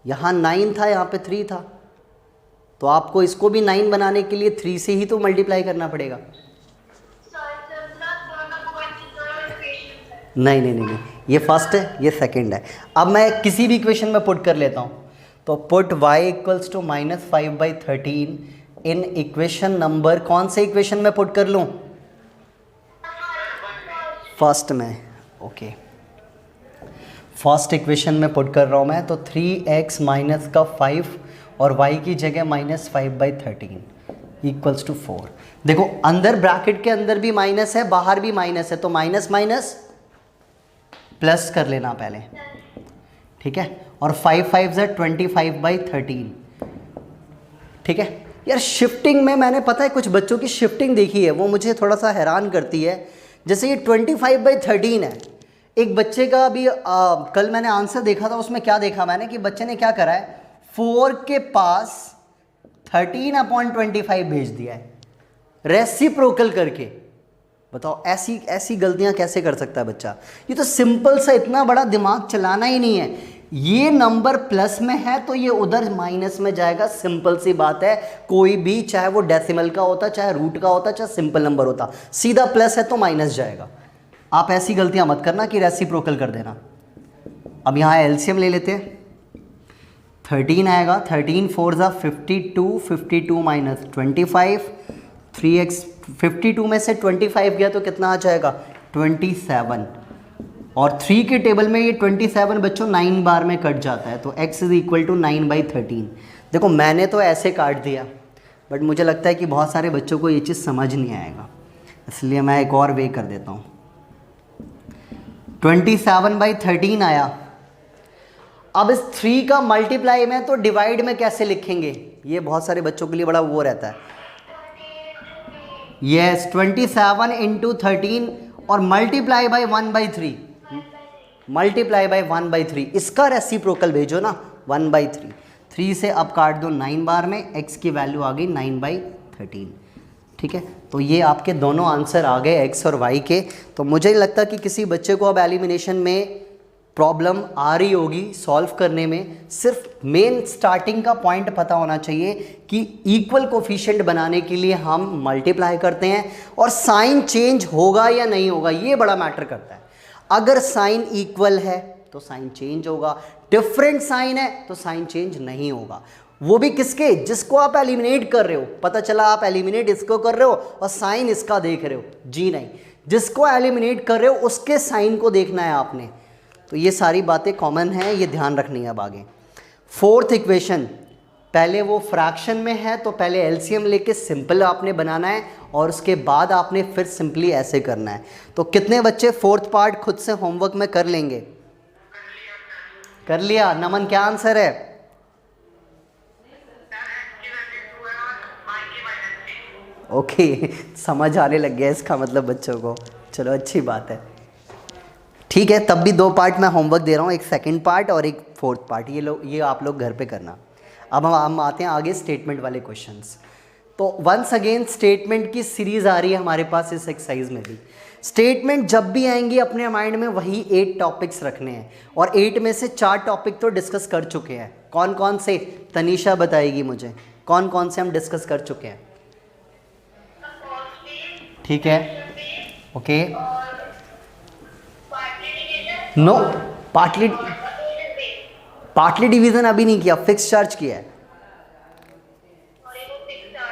यहाँ 9 था, यहाँ पे 3 था, तो आपको इसको भी 9 बनाने के लिए 3 से ही तो मल्टीप्लाई करना पड़ेगा। नहीं नहीं नहीं नहीं, ये फर्स्ट है, ये सेकंड है। अब मैं किसी भी इक्वेशन में पुट कर लेता हूँ, तो put y equals to minus 5/13 in equation number, कौन से इक्वेशन में पुट कर लूँ? फर्स्ट में। ओके, फर्स्ट इक्वेशन में पुट कर रहा हूँ मैं, तो 3x माइनस का 5 और y की जगह माइनस 5/13 इक्वल्स टू 4। देखो अंदर ब्रैकेट के अंदर भी माइनस है, बाहर भी माइनस है, तो माइनस माइनस प्लस कर लेना पहले, ठीक है। और 5 5 25/13, ठीक है। यार शिफ्टिंग में मैंने, पता है, कुछ बच्चों की शिफ्टिंग देखी है, वो मुझे थोड़ा सा हैरान करती है। जैसे ये 25/13 है, एक बच्चे का अभी कल मैंने आंसर देखा था, उसमें क्या देखा मैंने कि बच्चे ने क्या करा है, 4 के पास 13/25 भेज दिया है रेसिप्रोकल करके। बताओ ऐसी गलतियां कैसे कर सकता है बच्चा? ये तो सिंपल सा, इतना बड़ा दिमाग चलाना ही नहीं है। ये नंबर प्लस में है तो ये उधर माइनस में जाएगा, सिंपल सी बात है। कोई भी, चाहे वो डेसिमल का होता, चाहे रूट का होता, चाहे सिंपल नंबर होता, सीधा प्लस है तो माइनस जाएगा। आप ऐसी गलतियां मत करना कि रेसिप्रोकल कर देना। अब यहाँ एलसीएम ले लेते हैं, 13 आएगा, 13 4 52, 52 माइनस 25, 3x 52 में से 25 गया तो कितना आ जाएगा, 27। और 3 के टेबल में ये 27 बच्चों 9 बार में कट जाता है, तो x इज इक्वल टू 9/13। देखो मैंने तो ऐसे काट दिया, बट मुझे लगता है कि बहुत सारे बच्चों को ये चीज़ समझ नहीं आएगा, इसलिए मैं एक और वे कर देता हूँ। 27/13 आया। अब इस 3 का मल्टीप्लाई में तो डिवाइड में कैसे लिखेंगे, ये बहुत सारे बच्चों के लिए बड़ा वो रहता है। यस, 27 इंटू 13 और मल्टीप्लाई बाई 1/3, मल्टीप्लाई बाई 1/3, इसका रेसिप्रोकल भेजो ना, 1/3। 3 से अब काट दो 9 बार में, x की वैल्यू आ गई 9/13, ठीक है। तो ये आपके दोनों आंसर आ गए x और y के। तो मुझे नहीं लगता कि किसी बच्चे को अब एलिमिनेशन में प्रॉब्लम आ रही होगी सॉल्व करने में। सिर्फ मेन स्टार्टिंग का पॉइंट पता होना चाहिए कि इक्वल कोफिशिएंट बनाने के लिए हम मल्टीप्लाई करते हैं, और साइन चेंज होगा या नहीं होगा ये बड़ा मैटर करता है। अगर साइन इक्वल है तो साइन चेंज होगा, डिफरेंट साइन है तो साइन चेंज नहीं होगा। वो भी किसके, जिसको आप एलिमिनेट कर रहे हो। पता चला आप एलिमिनेट इसको कर रहे हो और साइन इसका देख रहे हो, जी नहीं, जिसको एलिमिनेट कर रहे हो उसके साइन को देखना है आपने। तो ये सारी बातें कॉमन हैं, ये ध्यान रखनी है। अब आगे फोर्थ इक्वेशन, पहले वो फ्रैक्शन में है तो पहले एलसीएम लेके सिंपल आपने बनाना है, और उसके बाद आपने फिर सिंपली ऐसे करना है। तो कितने बच्चे फोर्थ पार्ट खुद से होमवर्क में कर लेंगे? कर लिया। नमन क्या आंसर है? ओके समझ आने लग गया इसका मतलब बच्चों को, चलो अच्छी बात है। ठीक है, तब भी 2 पार्ट मैं होमवर्क दे रहा हूँ, एक सेकंड पार्ट और एक फोर्थ पार्ट, ये आप लोग घर पे करना। अब हम आते हैं आगे स्टेटमेंट वाले क्वेश्चंस। तो वंस अगेन स्टेटमेंट की सीरीज आ रही है हमारे पास इस एक्सरसाइज में भी। स्टेटमेंट जब भी आएंगी अपने माइंड में वही 8 टॉपिक्स रखने हैं, और 8 में से 4 टॉपिक तो डिस्कस कर चुके हैं। कौन कौन से, तनीषा बताएगी मुझे, कौन कौन से हम डिस्कस कर चुके हैं। ठीक है, ओके। नो, पार्टली डिवीजन अभी नहीं किया, फिक्स चार्ज किया है।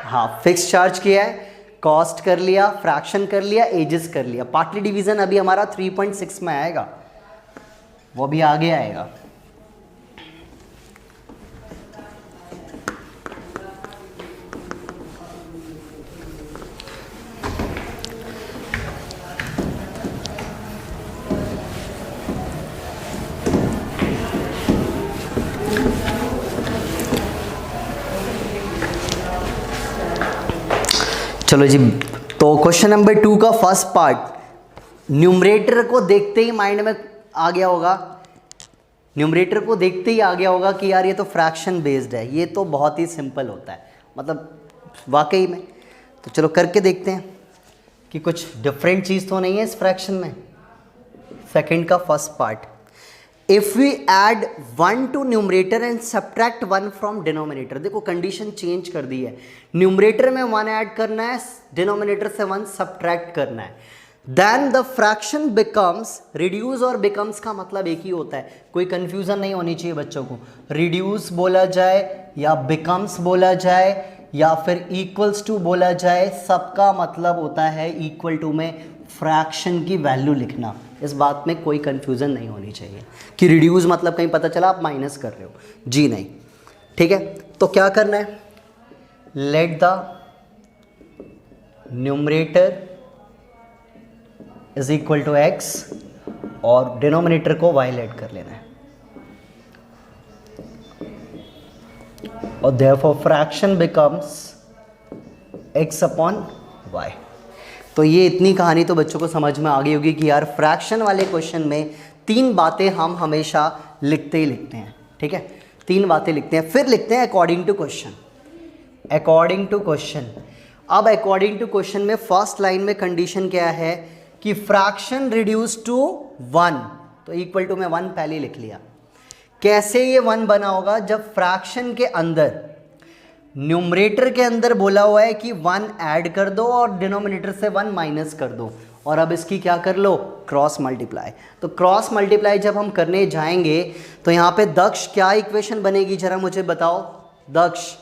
हाँ, फिक्स चार्ज किया है, कॉस्ट कर लिया, फ्रैक्शन कर लिया, एजेस कर लिया। पार्टली डिवीजन अभी हमारा 3.6 में आएगा, वो भी आगे आएगा। चलो जी, तो क्वेश्चन नंबर 2 का फर्स्ट पार्ट, न्यूमरेटर को देखते ही माइंड में आ गया होगा, न्यूमरेटर को देखते ही आ गया होगा कि यार ये तो फ्रैक्शन बेस्ड है, ये तो बहुत ही सिंपल होता है, मतलब वाकई में। तो चलो करके देखते हैं कि कुछ डिफरेंट चीज़ तो नहीं है इस फ्रैक्शन में। सेकंड का first part, if we add 1 to numerator and subtract 1 from denominator. देखो कंडीशन चेंज कर दी है, न्यूमरेटर में 1 ऐड करना है, डिनोमिनेटर से 1 सब्ट्रैक्ट करना है। Then the fraction becomes, reduce और बिकम्स का मतलब एक ही होता है, कोई कंफ्यूजन नहीं होनी चाहिए बच्चों को। रिड्यूस बोला जाए या बिकम्स बोला जाए या फिर इक्वल्स टू बोला जाए, सबका मतलब होता है इक्वल टू में फ्रैक्शन की वैल्यू लिखना। इस बात में कोई कंफ्यूजन नहीं होनी चाहिए कि रिड्यूस मतलब कहीं पता चला आप माइनस कर रहे हो, जी नहीं। ठीक है, तो क्या करना है, let the numerator is equal to x और डिनोमिनेटर को y लेट कर लेना है, और therefore fraction becomes x upon y। तो ये इतनी कहानी तो बच्चों को समझ में आ गई होगी कि यार फ्रैक्शन वाले क्वेश्चन में 3 बातें हम हमेशा लिखते ही लिखते हैं। ठीक है, 3 बातें लिखते हैं, फिर लिखते हैं according to question. According to question, अब अकॉर्डिंग टू क्वेश्चन में फर्स्ट लाइन में कंडीशन क्या है कि फ्रैक्शन रिड्यूस टू 1, तो इक्वल टू में 1 पहले लिख लिया। कैसे ये 1 बना होगा, जब फ्रैक्शन के अंदर, न्यूमरेटर के अंदर बोला हुआ है कि 1 ऐड कर दो और डिनोमिनेटर से 1 माइनस कर दो, और अब इसकी क्या कर लो, क्रॉस मल्टीप्लाई। तो क्रॉस मल्टीप्लाई जब हम करने जाएंगे तो यहाँ पे दक्ष क्या इक्वेशन बनेगी, जरा मुझे बताओ दक्ष।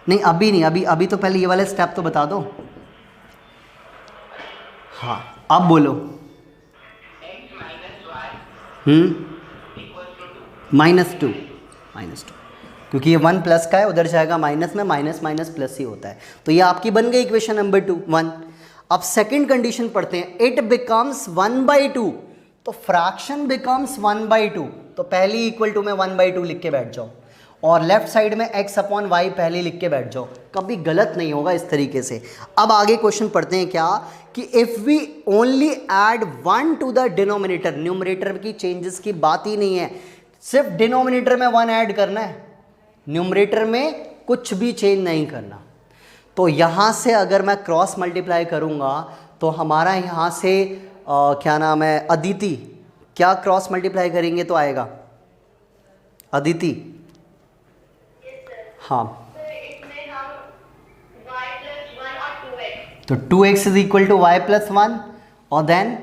नहीं अभी नहीं, अभी तो पहले ये वाले स्टेप तो बता दो। हाँ अब बोलो। -2, क्योंकि ये 1 प्लस का है, उधर जाएगा माइनस में, माइनस माइनस प्लस ही होता है। तो ये आपकी बन गई इक्वेशन नंबर 2, 1। अब सेकंड कंडीशन पढ़ते हैं, इट बिकम्स 1/2, तो फ्रैक्शन बिकम्स 1/2, तो पहली इक्वल टू में 1/2 लिख के बैठ जाओ, और लेफ्ट साइड में x अपॉन वाई पहले लिख के बैठ जाओ, कभी गलत नहीं होगा इस तरीके से। अब आगे क्वेश्चन पढ़ते हैं क्या, कि if we only add 1 to the denominator, numerator की चेंजेस की बात ही नहीं है, सिर्फ डिनोमिनेटर में 1 ऐड करना है, न्यूमरेटर में कुछ भी चेंज नहीं करना। तो यहाँ से अगर मैं क्रॉस मल्टीप्लाई करूँगा तो हमारा यहाँ से क्या नाम है, अदिति, क्या क्रॉस मल्टीप्लाई करेंगे तो आएगा अदिति। हाँ, तो 2x is equal to y plus 1, और देन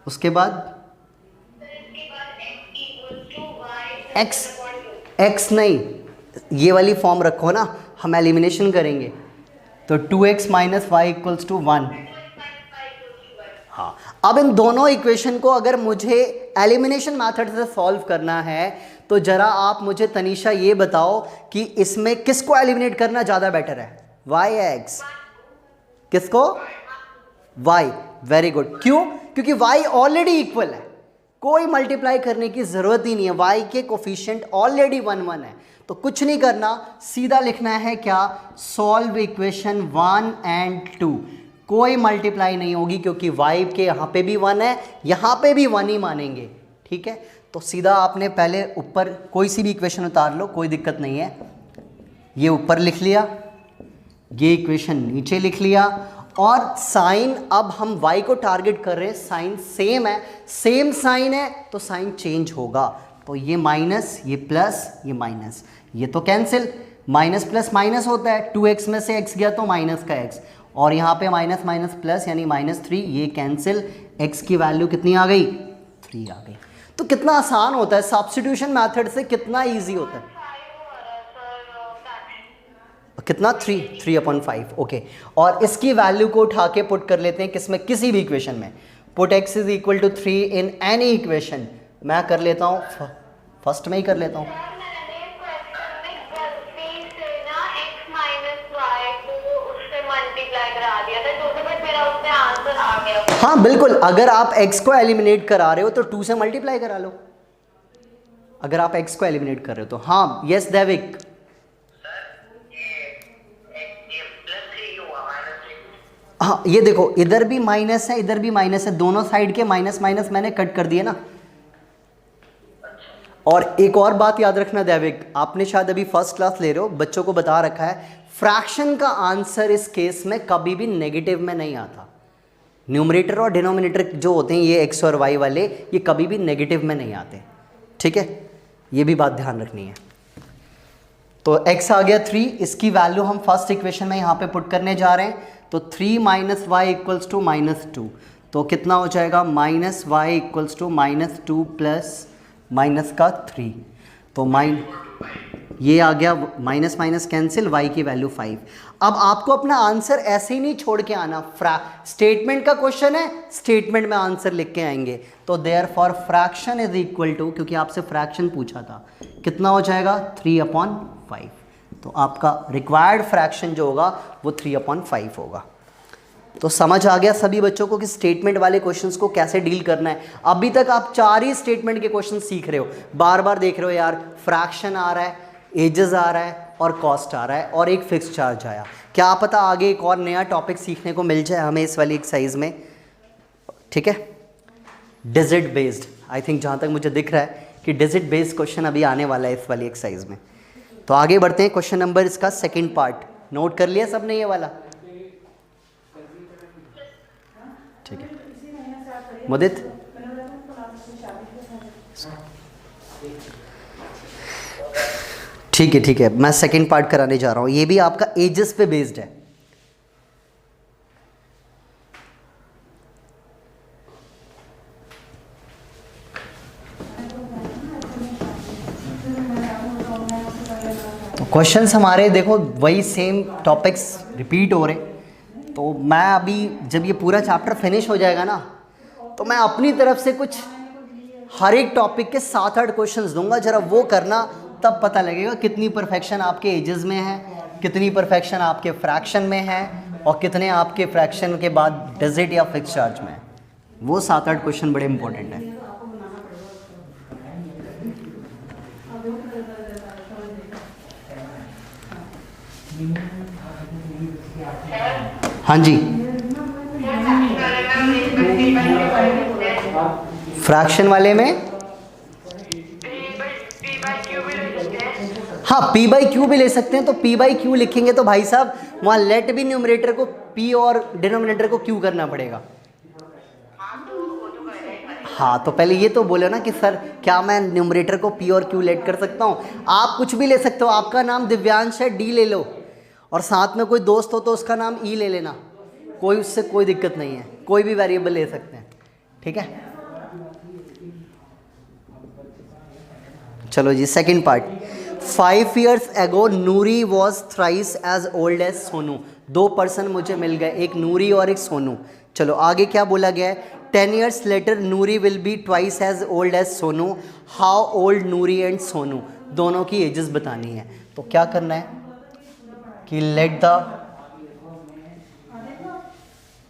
उसके बाद x नहीं, ये वाली फॉर्म रखो ना, हम एलिमिनेशन करेंगे, तो 2x minus Y equals to 1। हाँ, अब इन दोनों इक्वेशन को अगर मुझे एलिमिनेशन मेथड से सॉल्व करना है तो जरा आप मुझे तनीषा ये बताओ कि इसमें किसको एलिमिनेट करना ज़्यादा बेटर है, y या x? किसको? y। Very good. क्यों? क्योंकि y ऑलरेडी इक्वल है, कोई मल्टीप्लाई करने की ज़रूरत ही नहीं है, y के कोफिशिएंट ऑलरेडी 1 1 है, तो कुछ नहीं करना, सीधा लिखना है क्या, सॉल्व इक्वेशन 1 एंड 2। कोई मल्टीप्लाई नहीं होगी, क्योंकि y के यहाँ पे भी 1 है, यहाँ पे भी 1 ही मानेंगे। ठीक है, तो सीधा आपने पहले ऊपर कोई सी भी इक्वेशन उतार लो, कोई दिक्कत नहीं है। ये ऊपर लिख लिया, ये इक्वेशन नीचे लिख लिया, और साइन, अब हम y को टारगेट कर रहे हैं, साइन सेम है, सेम साइन है तो साइन चेंज होगा। तो ये माइनस, ये प्लस, ये माइनस, ये तो कैंसिल, माइनस प्लस माइनस होता है, 2x में से x गया तो माइनस का x, और यहाँ पे माइनस माइनस प्लस यानी -3, ये कैंसिल, x की वैल्यू कितनी आ गई, 3 आ गई। तो कितना आसान होता है, सब्स्टिट्यूशन मेथड से कितना इजी होता है। कितना, 3/5। ओके, और इसकी वैल्यू को उठा के पुट कर लेते हैं किसमें, किसी भी इक्वेशन में। Put x is equal to 3 in any equation. मैं कर लेता हूँ, फर्स्ट में ही कर लेता हूँ। हाँ बिल्कुल, अगर आप x को एलिमिनेट करा रहे हो तो 2 से मल्टीप्लाई करा लो, अगर आप x को एलिमिनेट कर रहे हो तो। हाँ यस दैविक, हाँ ये देखो इधर भी माइनस है, इधर भी माइनस है, दोनों साइड के माइनस माइनस मैंने कट कर दिए ना। और एक और बात याद रखना दैविक, आपने शायद अभी फर्स्ट क्लास ले रहे हो, बच्चों को बता रखा है, फ्रैक्शन का आंसर इस केस में कभी भी नेगेटिव में नहीं आता। न्यूमरेटर और डिनोमिनेटर जो होते हैं ये x और y वाले, ये कभी भी नेगेटिव में नहीं आते। ठीक है, ये भी बात ध्यान रखनी है। तो x आ गया 3, इसकी वैल्यू हम फर्स्ट इक्वेशन में यहाँ पे पुट करने जा रहे हैं। तो 3 - y इक्वल्स टू -2, तो कितना हो जाएगा, -y equals to -2 plus minus का 3, तो ये आ गया, माइनस माइनस कैंसिल, y की वैल्यू 5। अब आपको अपना आंसर ऐसे ही नहीं छोड़ के आना, स्टेटमेंट का क्वेश्चन है, स्टेटमेंट में आंसर लिख के आएंगे। तो therefore fraction is equal to, क्योंकि आपसे फ्रैक्शन पूछा था, कितना हो जाएगा, 3/5। तो आपका रिक्वायर्ड फ्रैक्शन जो होगा वो 3/5 होगा। तो समझ आ गया सभी बच्चों को कि स्टेटमेंट वाले क्वेश्चंस को कैसे डील करना है। अभी तक आप 4 ही स्टेटमेंट के क्वेश्चन सीख रहे हो, बार बार देख रहे हो यार, फ्रैक्शन आ रहा है, एजेस आ रहा है और कॉस्ट आ रहा है और एक फिक्स चार्ज आया। क्या पता आगे एक और नया टॉपिक सीखने को मिल जाए हमें इस वाली एक्सरसाइज में। ठीक है, डिजिट बेस्ड, आई थिंक जहाँ तक मुझे दिख रहा है कि डिजिट बेस्ड क्वेश्चन अभी आने वाला है इस वाली एक्सरसाइज में। तो आगे बढ़ते हैं, क्वेश्चन नंबर इसका सेकेंड पार्ट नोट कर लिया सबने ये वाला। ठीक है मुदित, ठीक है, मैं सेकंड पार्ट कराने जा रहा हूं, ये भी आपका एजेस पे बेस्ड है। तो क्वेश्चंस हमारे देखो वही सेम टॉपिक्स रिपीट हो रहे। तो मैं अभी जब ये पूरा चैप्टर फिनिश हो जाएगा ना, तो मैं अपनी तरफ से कुछ हर एक टॉपिक के 7-8 क्वेश्चंस दूंगा, जरा वो करना, तब पता लगेगा कितनी परफेक्शन आपके एजेस में है, कितनी परफेक्शन आपके फ्रैक्शन में है और कितने आपके फ्रैक्शन के बाद डिजिट या फिक्स चार्ज में है। वो 7-8 क्वेश्चन बड़े इंपॉर्टेंट हैं। हाँ जी, फ्रैक्शन वाले में हाँ p/q भी ले सकते हैं। तो p/q लिखेंगे तो भाई साहब वहाँ लेट भी न्यूमरेटर को p और डिनोमिनेटर को q करना पड़ेगा। हाँ तो पहले ये तो बोलो ना कि सर क्या मैं न्यूमरेटर को p और q लेट कर सकता हूँ। आप कुछ भी ले सकते हो, आपका नाम दिव्यांश है, d ले लो, और साथ में कोई दोस्त हो तो उसका नाम e ले लेना, कोई उससे कोई दिक्कत नहीं है, कोई भी वेरिएबल ले सकते हैं। ठीक है, चलो जी second part. 5 years ago Noori was thrice as old as Sonu. 2 person मुझे मिल गए, एक नूरी और एक सोनू। चलो आगे क्या बोला गया है, 10 years later Noori will be twice as old as Sonu. How old Noori and Sonu, दोनों की एजेस बतानी है। तो क्या करना है कि let the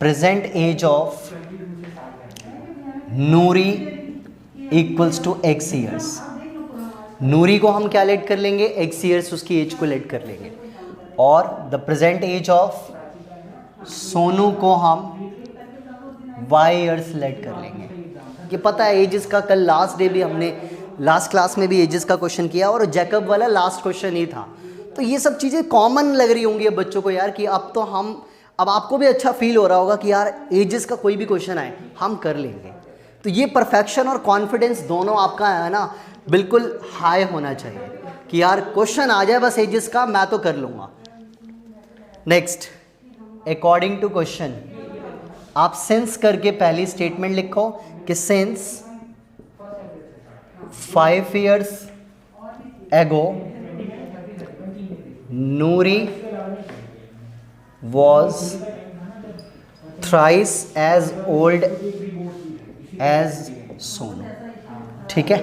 present age of Noori equals to x years। Noori को हम क्या लेट कर लेंगे, x years उसकी एज को लेट कर लेंगे, और the present age of Sonu को हम y ईयर्स लेट कर लेंगे। ये पता है एजेस का, कल लास्ट डे भी हमने लास्ट क्लास में भी एजेस का क्वेश्चन किया और जैकब वाला लास्ट क्वेश्चन ही था। तो ये सब चीज़ें कॉमन लग रही होंगी अब बच्चों को यार कि अब आपको भी अच्छा फील हो रहा होगा कि यार एजेस का कोई भी क्वेश्चन आए हम कर लेंगे। तो ये परफेक्शन और कॉन्फिडेंस दोनों आपका है ना बिल्कुल हाई होना चाहिए कि यार क्वेश्चन आ जाए बस एजेस का मैं तो कर लूँगा। नेक्स्ट, अकॉर्डिंग टू क्वेश्चन आप सिंस करके पहली स्टेटमेंट लिखो कि since 5 years ago Noori was thrice as old as Sonu। ठीक है,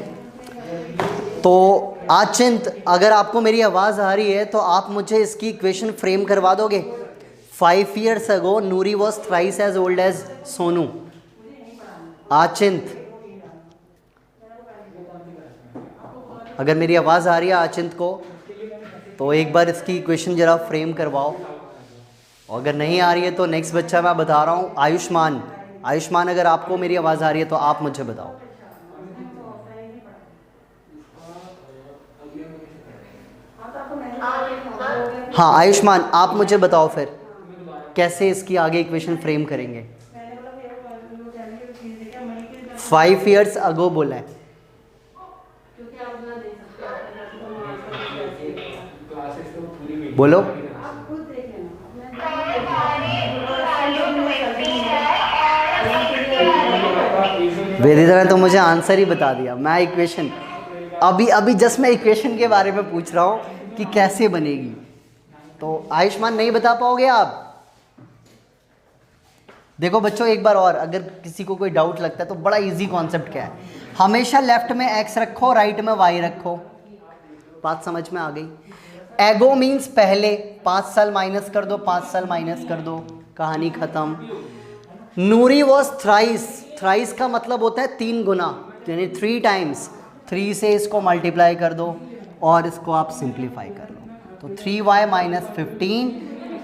तो आचिंत अगर आपको मेरी आवाज़ आ रही है तो आप मुझे इसकी इक्वेशन फ्रेम करवा दोगे। 5 years ago Noori was thrice as old as Sonu। आचिंत, अगर मेरी आवाज़ आ रही है आचिंत को तो एक बार इसकी इक्वेशन ज़रा फ्रेम करवाओ, और अगर नहीं आ रही है तो नेक्स्ट बच्चा मैं बता रहा हूँ आयुष्मान। आयुष्मान अगर आपको मेरी आवाज़ आ रही है तो आप मुझे बताओ। हाँ आयुष्मान, आप मुझे बताओ फिर कैसे इसकी आगे इक्वेशन फ्रेम करेंगे। 5 years ago बोला है, बोलो। वेदिता ने तो मुझे आंसर ही बता दिया। मैं इक्वेशन अभी जस्ट मैं इक्वेशन के बारे में पूछ रहा हूँ कि कैसे बनेगी। तो आयुष्मान नहीं बता पाओगे आप? देखो बच्चों एक बार और, अगर किसी को कोई डाउट लगता है तो बड़ा इजी कॉन्सेप्ट क्या है, हमेशा लेफ्ट में x रखो राइट में y रखो। बात समझ में आ गई? एगो मीन्स पहले, 5 साल माइनस कर दो, 5 साल माइनस कर दो, कहानी खत्म। नूरी वॉज थ्राइस, थ्राइस का मतलब होता है 3 गुना, यानी 3 टाइम्स। 3 से इसको मल्टीप्लाई कर दो और इसको आप सिंप्लीफाई कर लो। तो 3y minus 15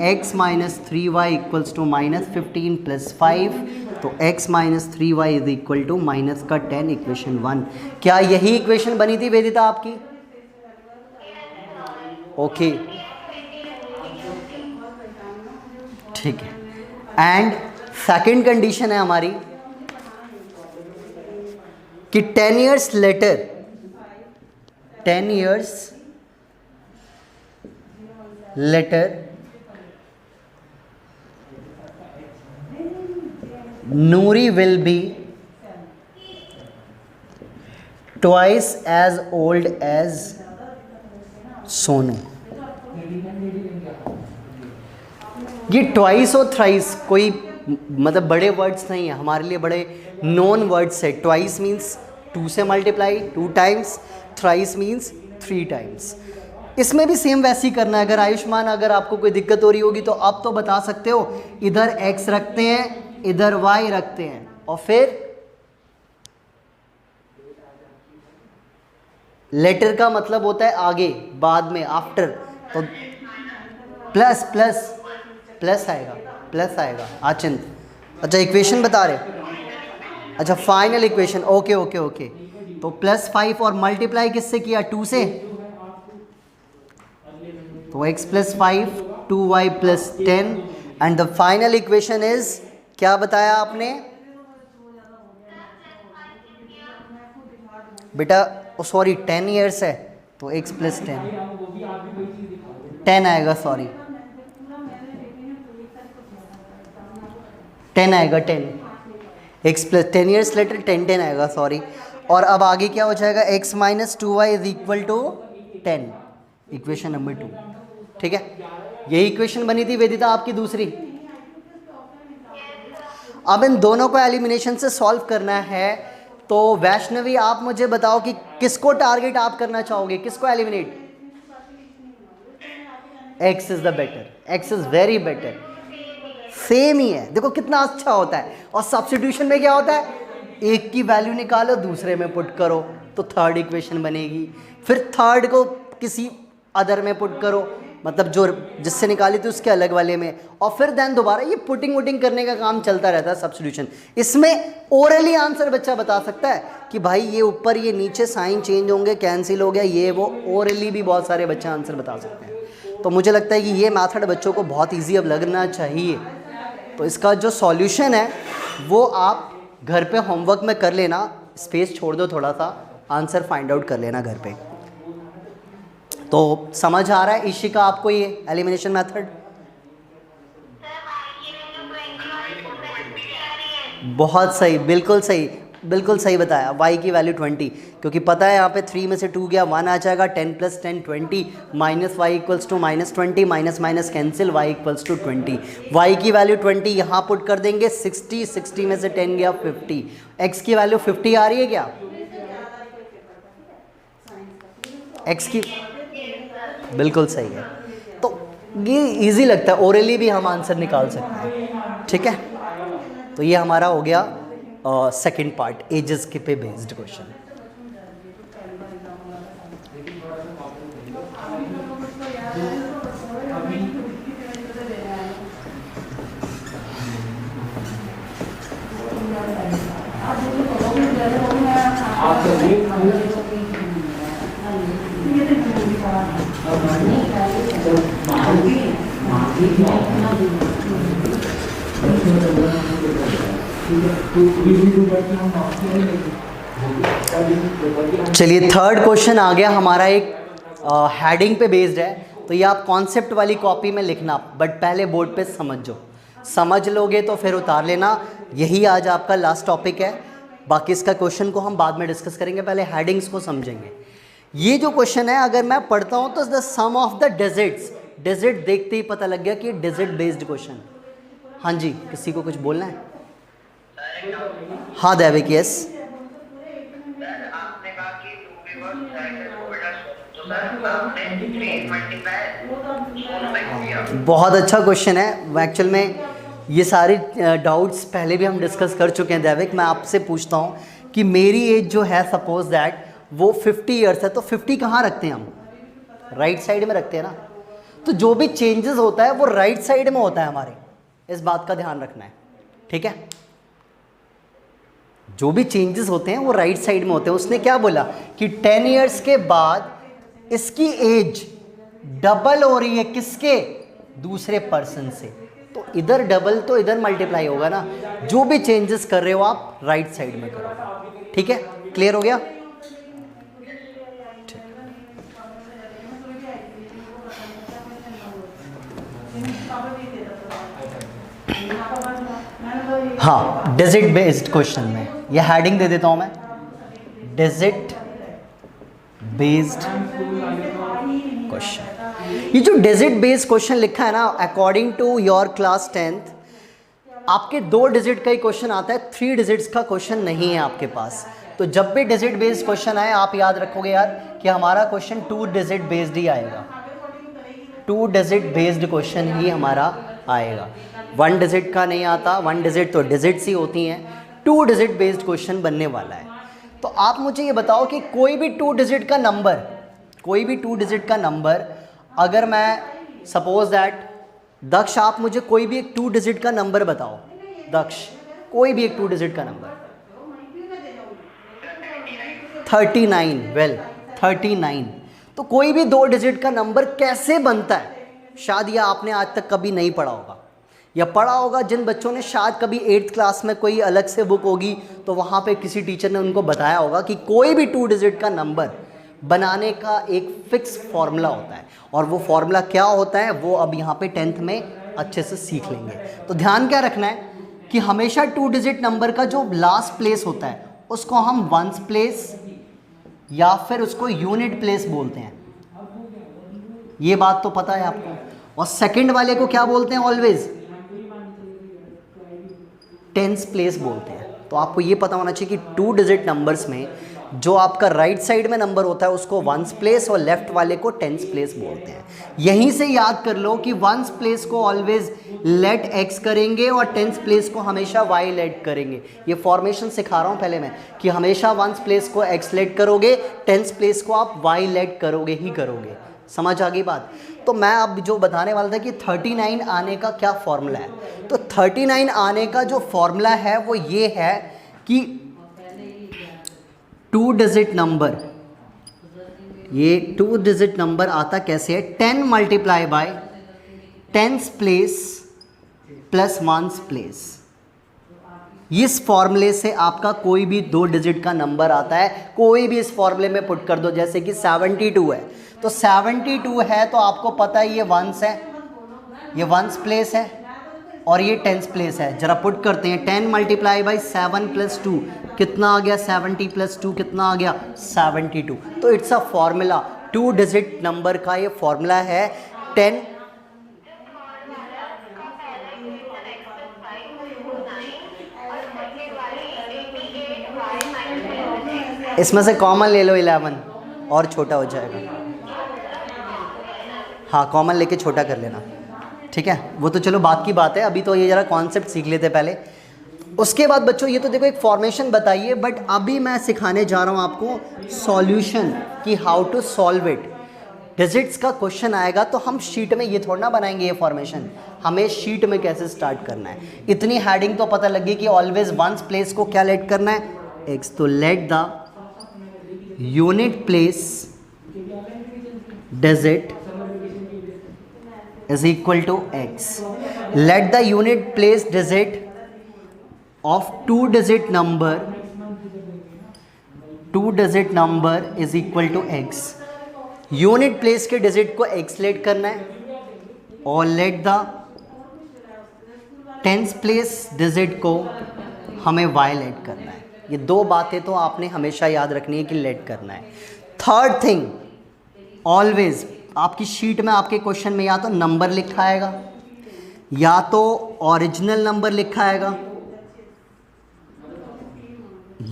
x minus 3y equals to minus 15 plus 5, तो x minus 3y is equal to minus का 10, इक्वेशन 1। क्या यही इक्वेशन बनी थी वेदिता आपकी? ओके ठीक है। एंड सेकंड कंडीशन है हमारी कि 10 years later, 10 years later Noori will be twice as old as Sonu. ये ट्वाइस और थ्राइस कोई मतलब बड़े वर्ड्स नहीं है, हमारे लिए बड़े नॉन वर्ड्स है। ट्वाइस मीन्स 2 से multiply 2 times, thrice means 3 times. इसमें भी सेम वैसे ही करना है। अगर आयुष्मान अगर आपको कोई दिक्कत हो रही होगी तो आप तो बता सकते हो, इधर x रखते हैं इधर y रखते हैं और फिर लेटर का मतलब होता है आगे, बाद में, आफ्टर। तो प्लस प्लस प्लस आएगा, प्लस आएगा आचिंत। अच्छा इक्वेशन बता रहे, अच्छा final equation, okay okay okay. तो +5 और मल्टीप्लाई किससे किया? 2 से, तो x + 5 2y + 10 and the final equation is, क्या बताया आपने बेटा? सॉरी 10 years है तो x + 10 आएगा, सॉरी 10 आएगा, 10 x + 10 years later 10 आएगा, सॉरी। और अब आगे क्या हो जाएगा? x - 2y = 10, equation number 2। ठीक है, यही इक्वेशन बनी थी वेदिता आपकी दूसरी। अब इन दोनों को एलिमिनेशन से सॉल्व करना है। तो वैष्णवी आप मुझे बताओ कि किसको टारगेट आप करना चाहोगे, किसको eliminate? x is the better, x is very better, same ही है। देखो कितना अच्छा होता है। और सब्स्टिट्यूशन में क्या होता है? एक की वैल्यू निकालो दूसरे में पुट करो तो थर्ड इक्वेशन बनेगी, फिर थर्ड को किसी अदर में पुट करो मतलब जो जिससे निकाली थी उसके अलग वाले में, और फिर देन दोबारा ये पुटिंग वुटिंग करने का काम चलता रहता है सब्स्टिट्यूशन। इसमें ओरली आंसर बच्चा बता सकता है कि भाई ये ऊपर ये नीचे साइन चेंज होंगे, कैंसिल हो गया, ये वो ओरली भी बहुत सारे बच्चे आंसर बता सकते हैं। तो मुझे लगता है कि ये मेथड बच्चों को बहुत ईजी अब लगना चाहिए। तो इसका जो सॉल्यूशन है वो आप घर पे होमवर्क में कर लेना, स्पेस छोड़ दो थोड़ा सा, आंसर फाइंड आउट कर लेना घर पे। तो समझ आ रहा है ईशिका आपको ये एलिमिनेशन मेथड? बहुत सही, बिल्कुल सही, बिल्कुल सही बताया। y की वैल्यू 20, क्योंकि पता है यहाँ पे 3 में से 2 गया, 1 आ जाएगा, 10 + 10 20, minus y equals to -20, minus minus cancel, y equals to 20। y की वैल्यू 20 यहाँ पुट कर देंगे, 60, 60 में से 10 गया 50, x की वैल्यू 50 आ रही है क्या? x की बिल्कुल सही है। तो ये इजी लगता है, ओरली भी हम आंसर निकाल सकते हैं, ठीक है। तो ये हमारा हो गया सेकंड पार्ट, एजेस के पे बेस्ड क्वेश्चन। चलिए थर्ड क्वेश्चन आ गया हमारा, एक हेडिंग पे बेस्ड है। तो ये आप कॉन्सेप्ट वाली कॉपी में लिखना, बट पहले बोर्ड पे समझो, समझ लोगे तो फिर उतार लेना। यही आज आपका लास्ट टॉपिक है, बाकी इसका क्वेश्चन को हम बाद में डिस्कस करेंगे, पहले हेडिंग्स को समझेंगे। ये जो क्वेश्चन है अगर मैं पढ़ता हूँ तो the sum of the deserts, desert देखते ही पता लग गया कि डेजर्ट बेस्ड क्वेश्चन। हाँ जी, किसी को कुछ बोलना है? हाँ दैविक, यस। आपने कहा कि 2 तो सर आपने 3 मल्टीप्लाई बहुत अच्छा क्वेश्चन है। एक्चुअल में ये सारे डाउट्स पहले भी हम डिस्कस कर चुके हैं दैविक। मैं आपसे पूछता हूँ कि मेरी एज जो है सपोज दैट वो 50 ईयर्स है, तो 50 कहाँ रखते हैं हम? राइट साइड में रखते हैं ना। तो जो भी चेंजेस होता है वो राइट साइड में होता है हमारे, इस बात का ध्यान रखना है, ठीक है। जो भी चेंजेस होते हैं वो राइट साइड में होते हैं। उसने क्या बोला कि 10 ईयर्स के बाद इसकी एज डबल हो रही है, किसके? दूसरे पर्सन से। तो इधर डबल तो इधर मल्टीप्लाई होगा ना। जो भी चेंजेस कर रहे हो आप राइट साइड में करो, ठीक है। क्लियर हो गया? हाँ, डिजिट बेस्ड क्वेश्चन में ये हेडिंग दे देता हूं मैं, डिजिट बेस्ड क्वेश्चन। ये जो डिजिट बेस्ड क्वेश्चन लिखा है ना, according to your class 10th आपके 2 डिजिट का ही क्वेश्चन आता है, 3 डिजिट्स का क्वेश्चन नहीं है आपके पास। तो जब भी डिजिट बेस्ड क्वेश्चन आए आप याद रखोगे यार कि हमारा क्वेश्चन 2 डिजिट बेस्ड ही आएगा, 2 डिजिट बेस्ड क्वेश्चन ही हमारा आएगा। 1 डिजिट का नहीं आता, 1 डिजिट तो डिजिट्स ही होती हैं, 2 डिजिट बेस्ड क्वेश्चन बनने वाला है। तो आप मुझे ये बताओ कि कोई भी 2 डिजिट का नंबर, कोई भी 2 डिजिट का नंबर, अगर मैं सपोज दैट दक्ष, आप मुझे कोई भी एक 2 डिजिट का नंबर बताओ। दक्ष, कोई भी एक 2 डिजिट का नंबर। 39, वेल 39। तो कोई भी 2 डिजिट का नंबर कैसे बनता है, शायद यह आपने आज तक कभी नहीं पढ़ा होगा, या पढ़ा होगा जिन बच्चों ने शायद कभी 8th क्लास में कोई अलग से बुक होगी तो वहाँ पे किसी टीचर ने उनको बताया होगा कि कोई भी 2 डिजिट का नंबर बनाने का एक फिक्स फॉर्मूला होता है। और वो फॉर्मूला क्या होता है वो अब यहाँ पे 10th में अच्छे से सीख लेंगे। तो ध्यान क्या रखना है कि हमेशा 2 डिजिट नंबर का जो लास्ट प्लेस होता है उसको हम वंस प्लेस या फिर उसको यूनिट प्लेस बोलते हैं, ये बात तो पता है आपको। और सेकंड वाले को क्या बोलते हैं? ऑलवेज टेंस प्लेस बोलते हैं। तो आपको ये पता होना चाहिए कि 2 डिजिट नंबर्स में जो आपका राइट साइड में नंबर होता है उसको वंस प्लेस और लेफ्ट वाले को टेंस प्लेस बोलते हैं। यहीं से याद कर लो कि वंस प्लेस को ऑलवेज लेट एक्स करेंगे और टेंस प्लेस को हमेशा वाई लेट करेंगे। ये फॉर्मेशन सिखा रहा हूँ पहले मैं कि हमेशा वंस प्लेस को एक्स लेट करोगे, टेंस प्लेस को आप वाई लेट करोगे ही करोगे। समझ आ गई बात? तो मैं अब जो बताने वाला था कि 39 आने का क्या फॉर्मूला है। तो 39 आने का जो फॉर्मूला है वो ये है कि 2 डिजिट नंबर, ये 2 डिजिट नंबर आता कैसे है, 10 multiply by 10th place plus 1th place. इस फॉर्मूले से आपका कोई भी 2 डिजिट का नंबर आता है, कोई भी इस फॉर्मूले में पुट कर दो। जैसे कि 72 है, तो 72 है तो आपको पता है ये 1s है, ये 1th प्लेस है और ये 10th प्लेस है। जरा पुट करते हैं, 10 मल्टीप्लाई बाई 7 प्लस 2 कितना आ गया, 70 प्लस 2 कितना आ गया, 72। तो it's a formula, 2 digit number का ये फॉर्मूला है 10। इसमें से कॉमन ले लो 11 और छोटा हो जाएगा। हाँ, कॉमन लेके छोटा कर लेना, ठीक है। वो तो चलो बात की बात है, अभी तो ये ज़रा कॉन्सेप्ट सीख लेते पहले। उसके बाद बच्चों ये तो देखो एक फॉर्मेशन बताइए, बट अभी मैं सिखाने जा रहा हूँ आपको सॉल्यूशन कि how to solve it. Digits का क्वेश्चन आएगा तो हम शीट में ये थोड़ा ना बनाएंगे ये फॉर्मेशन, हमें शीट में कैसे स्टार्ट करना है। इतनी हेडिंग तो पता लगी कि ऑलवेज 1th प्लेस को क्या लेट करना है, x। तो let the unit place digit is equal to x. Let the unit place digit of 2 digit number is equal to x. Unit place के डिजिट को x लेट करना है और let the 10th place digit को हमें y लेट करना है। ये दो बातें तो आपने हमेशा याद रखनी है कि लेट करना है। थर्ड थिंग, ऑलवेज आपकी शीट में आपके क्वेश्चन में या तो नंबर लिखा आएगा या तो ओरिजिनल नंबर लिखा आएगा।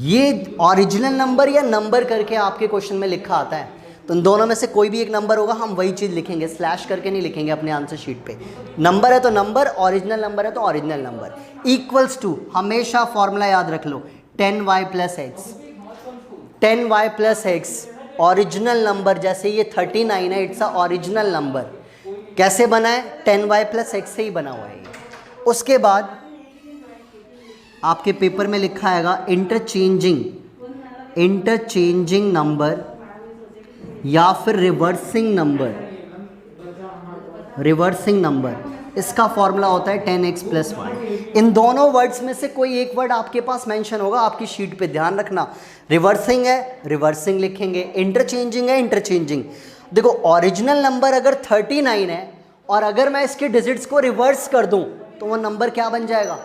ये ओरिजिनल नंबर या नंबर करके आपके क्वेश्चन में लिखा आता है, तो इन दोनों में से कोई भी एक नंबर होगा, हम वही चीज़ लिखेंगे, स्लैश करके नहीं लिखेंगे अपने आंसर शीट पे। नंबर है तो नंबर, ओरिजिनल नंबर है तो ओरिजिनल नंबर। इक्वल्स टू, हमेशा फॉर्मूला याद रख लो, 10y plus x. 10y plus x original number, जैसे ये 39 है, इट्स अ ओरिजिनल नंबर। कैसे बना है, 10y प्लस एक्स से ही बना हुआ है ये। उसके बाद आपके पेपर में लिखा आएगा इंटरचेंजिंग नंबर या फिर रिवर्सिंग नंबर। इसका फॉर्मूला होता है 10x प्लस वाई। इन दोनों वर्ड्स में से कोई एक वर्ड आपके पास मेंशन होगा आपकी शीट पे, ध्यान रखना। रिवर्सिंग है, रिवर्सिंग लिखेंगे, इंटरचेंजिंग है, इंटरचेंजिंग। देखो ओरिजिनल नंबर अगर 39 है और अगर मैं इसके डिजिट्स को रिवर्स कर दूं तो वो नंबर क्या बन जाएगा,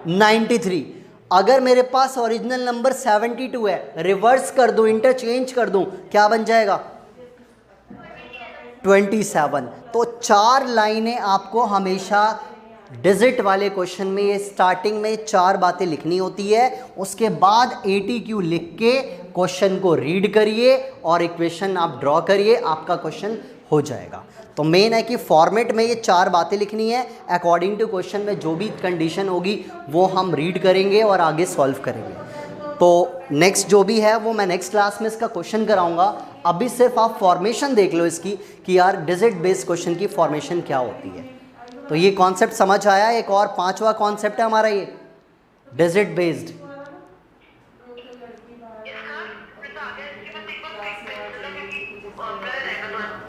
93। अगर मेरे पास ओरिजिनल नंबर 72 है, रिवर्स कर दूं, इंटरचेंज कर दूं, क्या बन जाएगा, 27। तो 4 लाइनें आपको हमेशा डिजिट वाले क्वेश्चन में, ये स्टार्टिंग में 4 बातें लिखनी होती है। उसके बाद ATQ लिख के क्वेश्चन को रीड करिए और इक्वेशन आप ड्रॉ करिए, आपका क्वेश्चन हो जाएगा। तो मेन है कि फॉर्मेट में ये 4 बातें लिखनी है, अकॉर्डिंग टू क्वेश्चन में जो भी कंडीशन होगी वो हम रीड करेंगे और आगे सॉल्व करेंगे। तो नेक्स्ट जो भी है वो मैं नेक्स्ट क्लास में इसका क्वेश्चन कराऊंगा। अभी सिर्फ आप फॉर्मेशन देख लो इसकी कि यार डिजिट बेस्ड क्वेश्चन की फॉर्मेशन क्या होती है। तो ये कॉन्सेप्ट समझ आया। एक और 5वां कॉन्सेप्ट है हमारा ये डिजिट बेस्ड।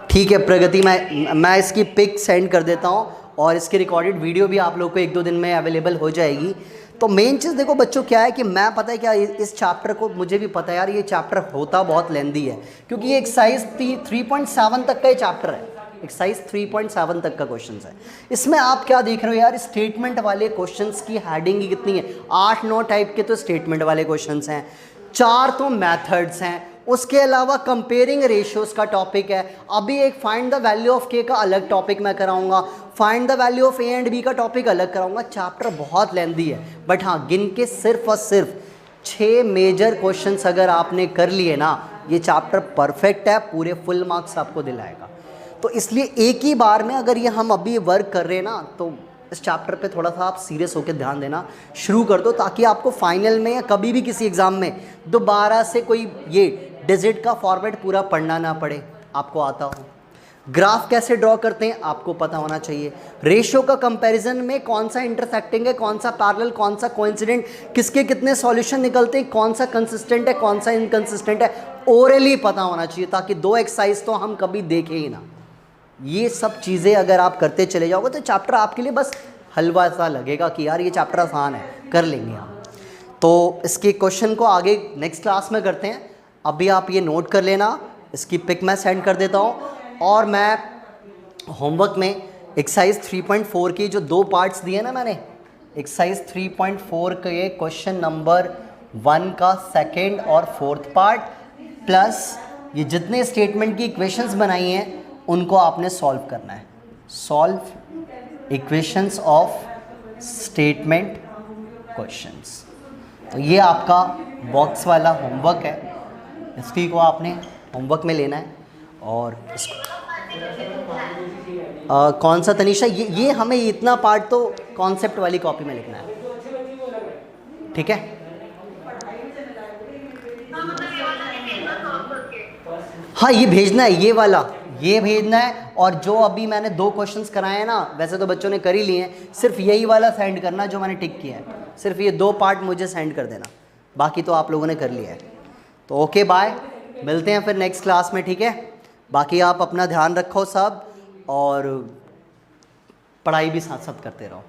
ठीक है प्रगति, मैं इसकी पिक सेंड कर देता हूँ और इसकी रिकॉर्डेड वीडियो भी आप लोग को 1-2 दिन में अवेलेबल हो जाएगी। तो मेन चीज़ देखो बच्चों क्या है कि मैं पता है क्या, इस चैप्टर को मुझे भी पता है यार, ये चैप्टर होता बहुत लेंदी है क्योंकि ये एक्सरसाइज 3.7 तक का ये चैप्टर है। एक्सरसाइज 3.7 तक का क्वेश्चन है। इसमें आप क्या देख रहे हो यार, स्टेटमेंट वाले क्वेश्चंस की हेडिंग कितनी है, 8-9 टाइप के तो स्टेटमेंट वाले क्वेश्चंस हैं, 4 तो मेथड्स हैं, उसके अलावा कंपेयरिंग रेशियोज का टॉपिक है। अभी एक फाइंड द वैल्यू ऑफ के का अलग टॉपिक मैं कराऊंगा, find the value of A and B का टॉपिक अलग कराऊंगा। चैप्टर बहुत लेंदी है, बट हाँ गिन के सिर्फ और सिर्फ 6 मेजर क्वेश्चंस अगर आपने कर लिए ना, ये चैप्टर परफेक्ट है, पूरे फुल मार्क्स आपको दिलाएगा। तो इसलिए एक ही बार में अगर ये हम अभी वर्क कर रहे हैं ना, तो इस चैप्टर पे थोड़ा सा आप सीरियस होकर ध्यान देना शुरू कर दो, ताकि आपको फाइनल में या कभी भी किसी एग्ज़ाम में दोबारा से कोई ये डिजिट का फॉर्मेट पूरा पढ़ना ना पड़े, आपको आता हो। ग्राफ कैसे ड्रॉ करते हैं आपको पता होना चाहिए। रेशियो का कंपैरिजन में कौन सा इंटरसेक्टिंग है, कौन सा पैरेलल, कौन सा कोइंसिडेंट, किसके कितने सॉल्यूशन निकलते हैं, कौन सा कंसिस्टेंट है, कौन सा इनकंसिस्टेंट है, ओरली पता होना चाहिए, ताकि 2 एक्सरसाइज तो हम कभी देखें ही ना। ये सब चीज़ें अगर आप करते चले जाओगे तो चैप्टर आपके लिए बस हलवा सा लगेगा कि यार ये चैप्टर आसान है, कर लेंगे हम। तो इसके क्वेश्चन को आगे नेक्स्ट क्लास में करते हैं। अभी आप ये नोट कर लेना, इसकी पिक मैं सेंड कर देता हूँ। और मैं होमवर्क में एक्सरसाइज 3.4 की जो 2 पार्ट्स दिए ना मैंने, एक्सरसाइज 3.4 के क्वेश्चन नंबर 1 का सेकेंड और फोर्थ पार्ट, प्लस ये जितने स्टेटमेंट की इक्वेशंस बनाई हैं उनको आपने सॉल्व करना है। Solve equations of statement questions. तो ये आपका बॉक्स वाला होमवर्क है, इसकी को आपने होमवर्क में लेना है। और इसको कौन सा तनीषा, ये हमें इतना पार्ट तो कॉन्सेप्ट वाली कॉपी में लिखना है, ठीक है? हाँ ये भेजना है, ये वाला ये भेजना है। और जो अभी मैंने 2 क्वेश्चंस कराए हैं ना, वैसे तो बच्चों ने कर ही लिए हैं, सिर्फ यही वाला सेंड करना जो मैंने टिक किया है, सिर्फ ये 2 पार्ट मुझे सेंड कर देना, बाकी तो आप लोगों ने कर लिया है। तो ओके बाय, मिलते हैं फिर नेक्स्ट क्लास में, ठीक है? बाकी आप अपना ध्यान रखो सब, और पढ़ाई भी साथ साथ करते रहो।